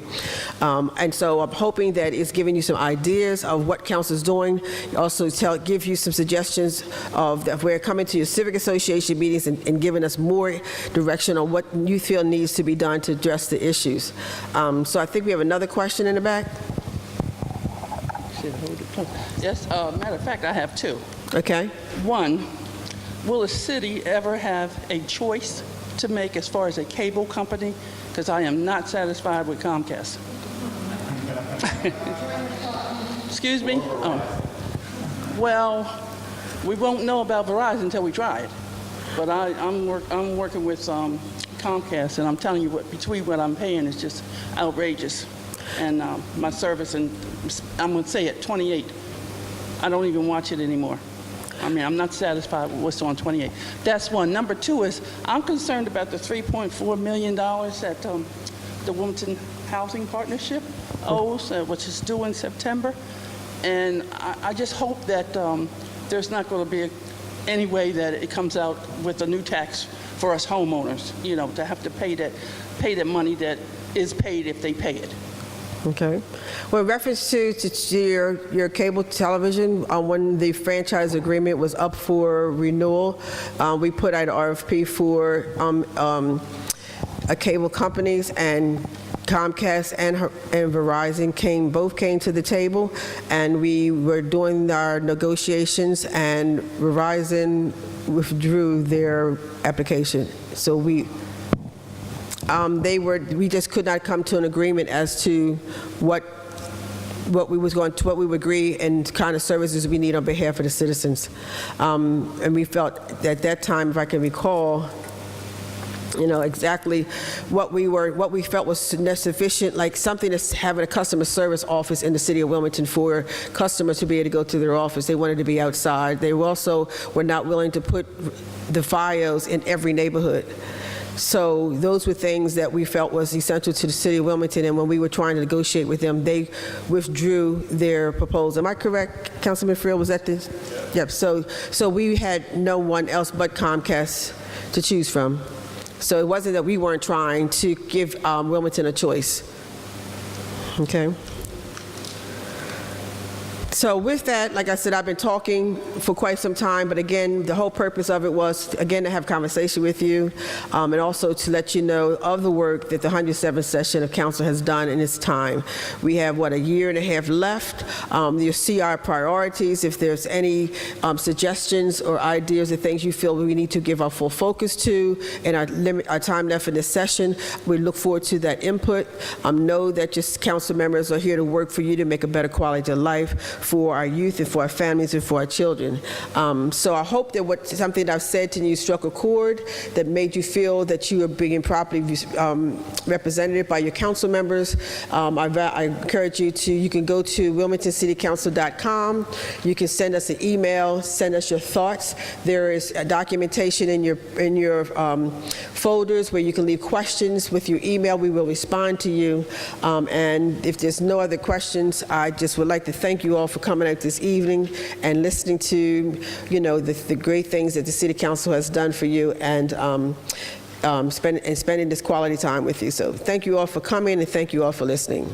And so I'm hoping that it's giving you some ideas of what council is doing. Also give you some suggestions of where coming to your civic association meetings and giving us more direction on what you feel needs to be done to address the issues. So I think we have another question in the back. Yes, matter of fact, I have two. Okay. One, will a city ever have a choice to make as far as a cable company? Because I am not satisfied with Comcast. Excuse me? Oh. Well, we won't know about Verizon until we try it. But I'm working with Comcast, and I'm telling you, between what I'm paying is just outrageous. And my service, and I'm going to say it, 28. I don't even watch it anymore. I mean, I'm not satisfied with what's on 28. That's one. Number two is, I'm concerned about the $3.4 million that the Wilmington Housing Partnership owes, which is due in September. And I just hope that there's not going to be any way that it comes out with a new tax for us homeowners, you know, to have to pay that money that is paid if they pay it. Okay. Well, in reference to your cable television, when the franchise agreement was up for renewal, we put out an RFP for cable companies, and Comcast and Verizon both came to the table, and we were doing our negotiations, and Verizon withdrew their application. So we just could not come to an agreement as to what we would agree and kind of services we need on behalf of the citizens. And we felt at that time, if I can recall, you know, exactly what we felt was sufficient, like something that's having a customer service office in the city of Wilmington for customers to be able to go to their office. They wanted to be outside. They also were not willing to put the FiOS in every neighborhood. So those were things that we felt was essential to the city of Wilmington, and when we were trying to negotiate with them, they withdrew their proposal. Am I correct, Councilman Friel? Was that this? Yep. So we had no one else but Comcast to choose from. So it wasn't that we weren't trying to give Wilmington a choice. Okay. So with that, like I said, I've been talking for quite some time, but again, the whole purpose of it was, again, to have a conversation with you, and also to let you know of the work that the 107th session of council has done in its time. We have, a year and a half left. You'll see our priorities. If there's any suggestions or ideas or things you feel we need to give our full focus to in our time left in this session, we look forward to that input. Know that just council members are here to work for you to make a better quality of life for our youth and for our families and for our children. So I hope that something I've said to you struck a chord, that made you feel that you are being properly represented by your council members. I encourage you can go to wilmingtoncitycouncil.com. You can send us an email, send us your thoughts. There is a documentation in your folders where you can leave questions with your email. We will respond to you. And if there's no other questions, I just would like to thank you all for coming out this evening and listening to, the great things that the City Council has done for you, and spending this quality time with you. So thank you all for coming, and thank you all for listening.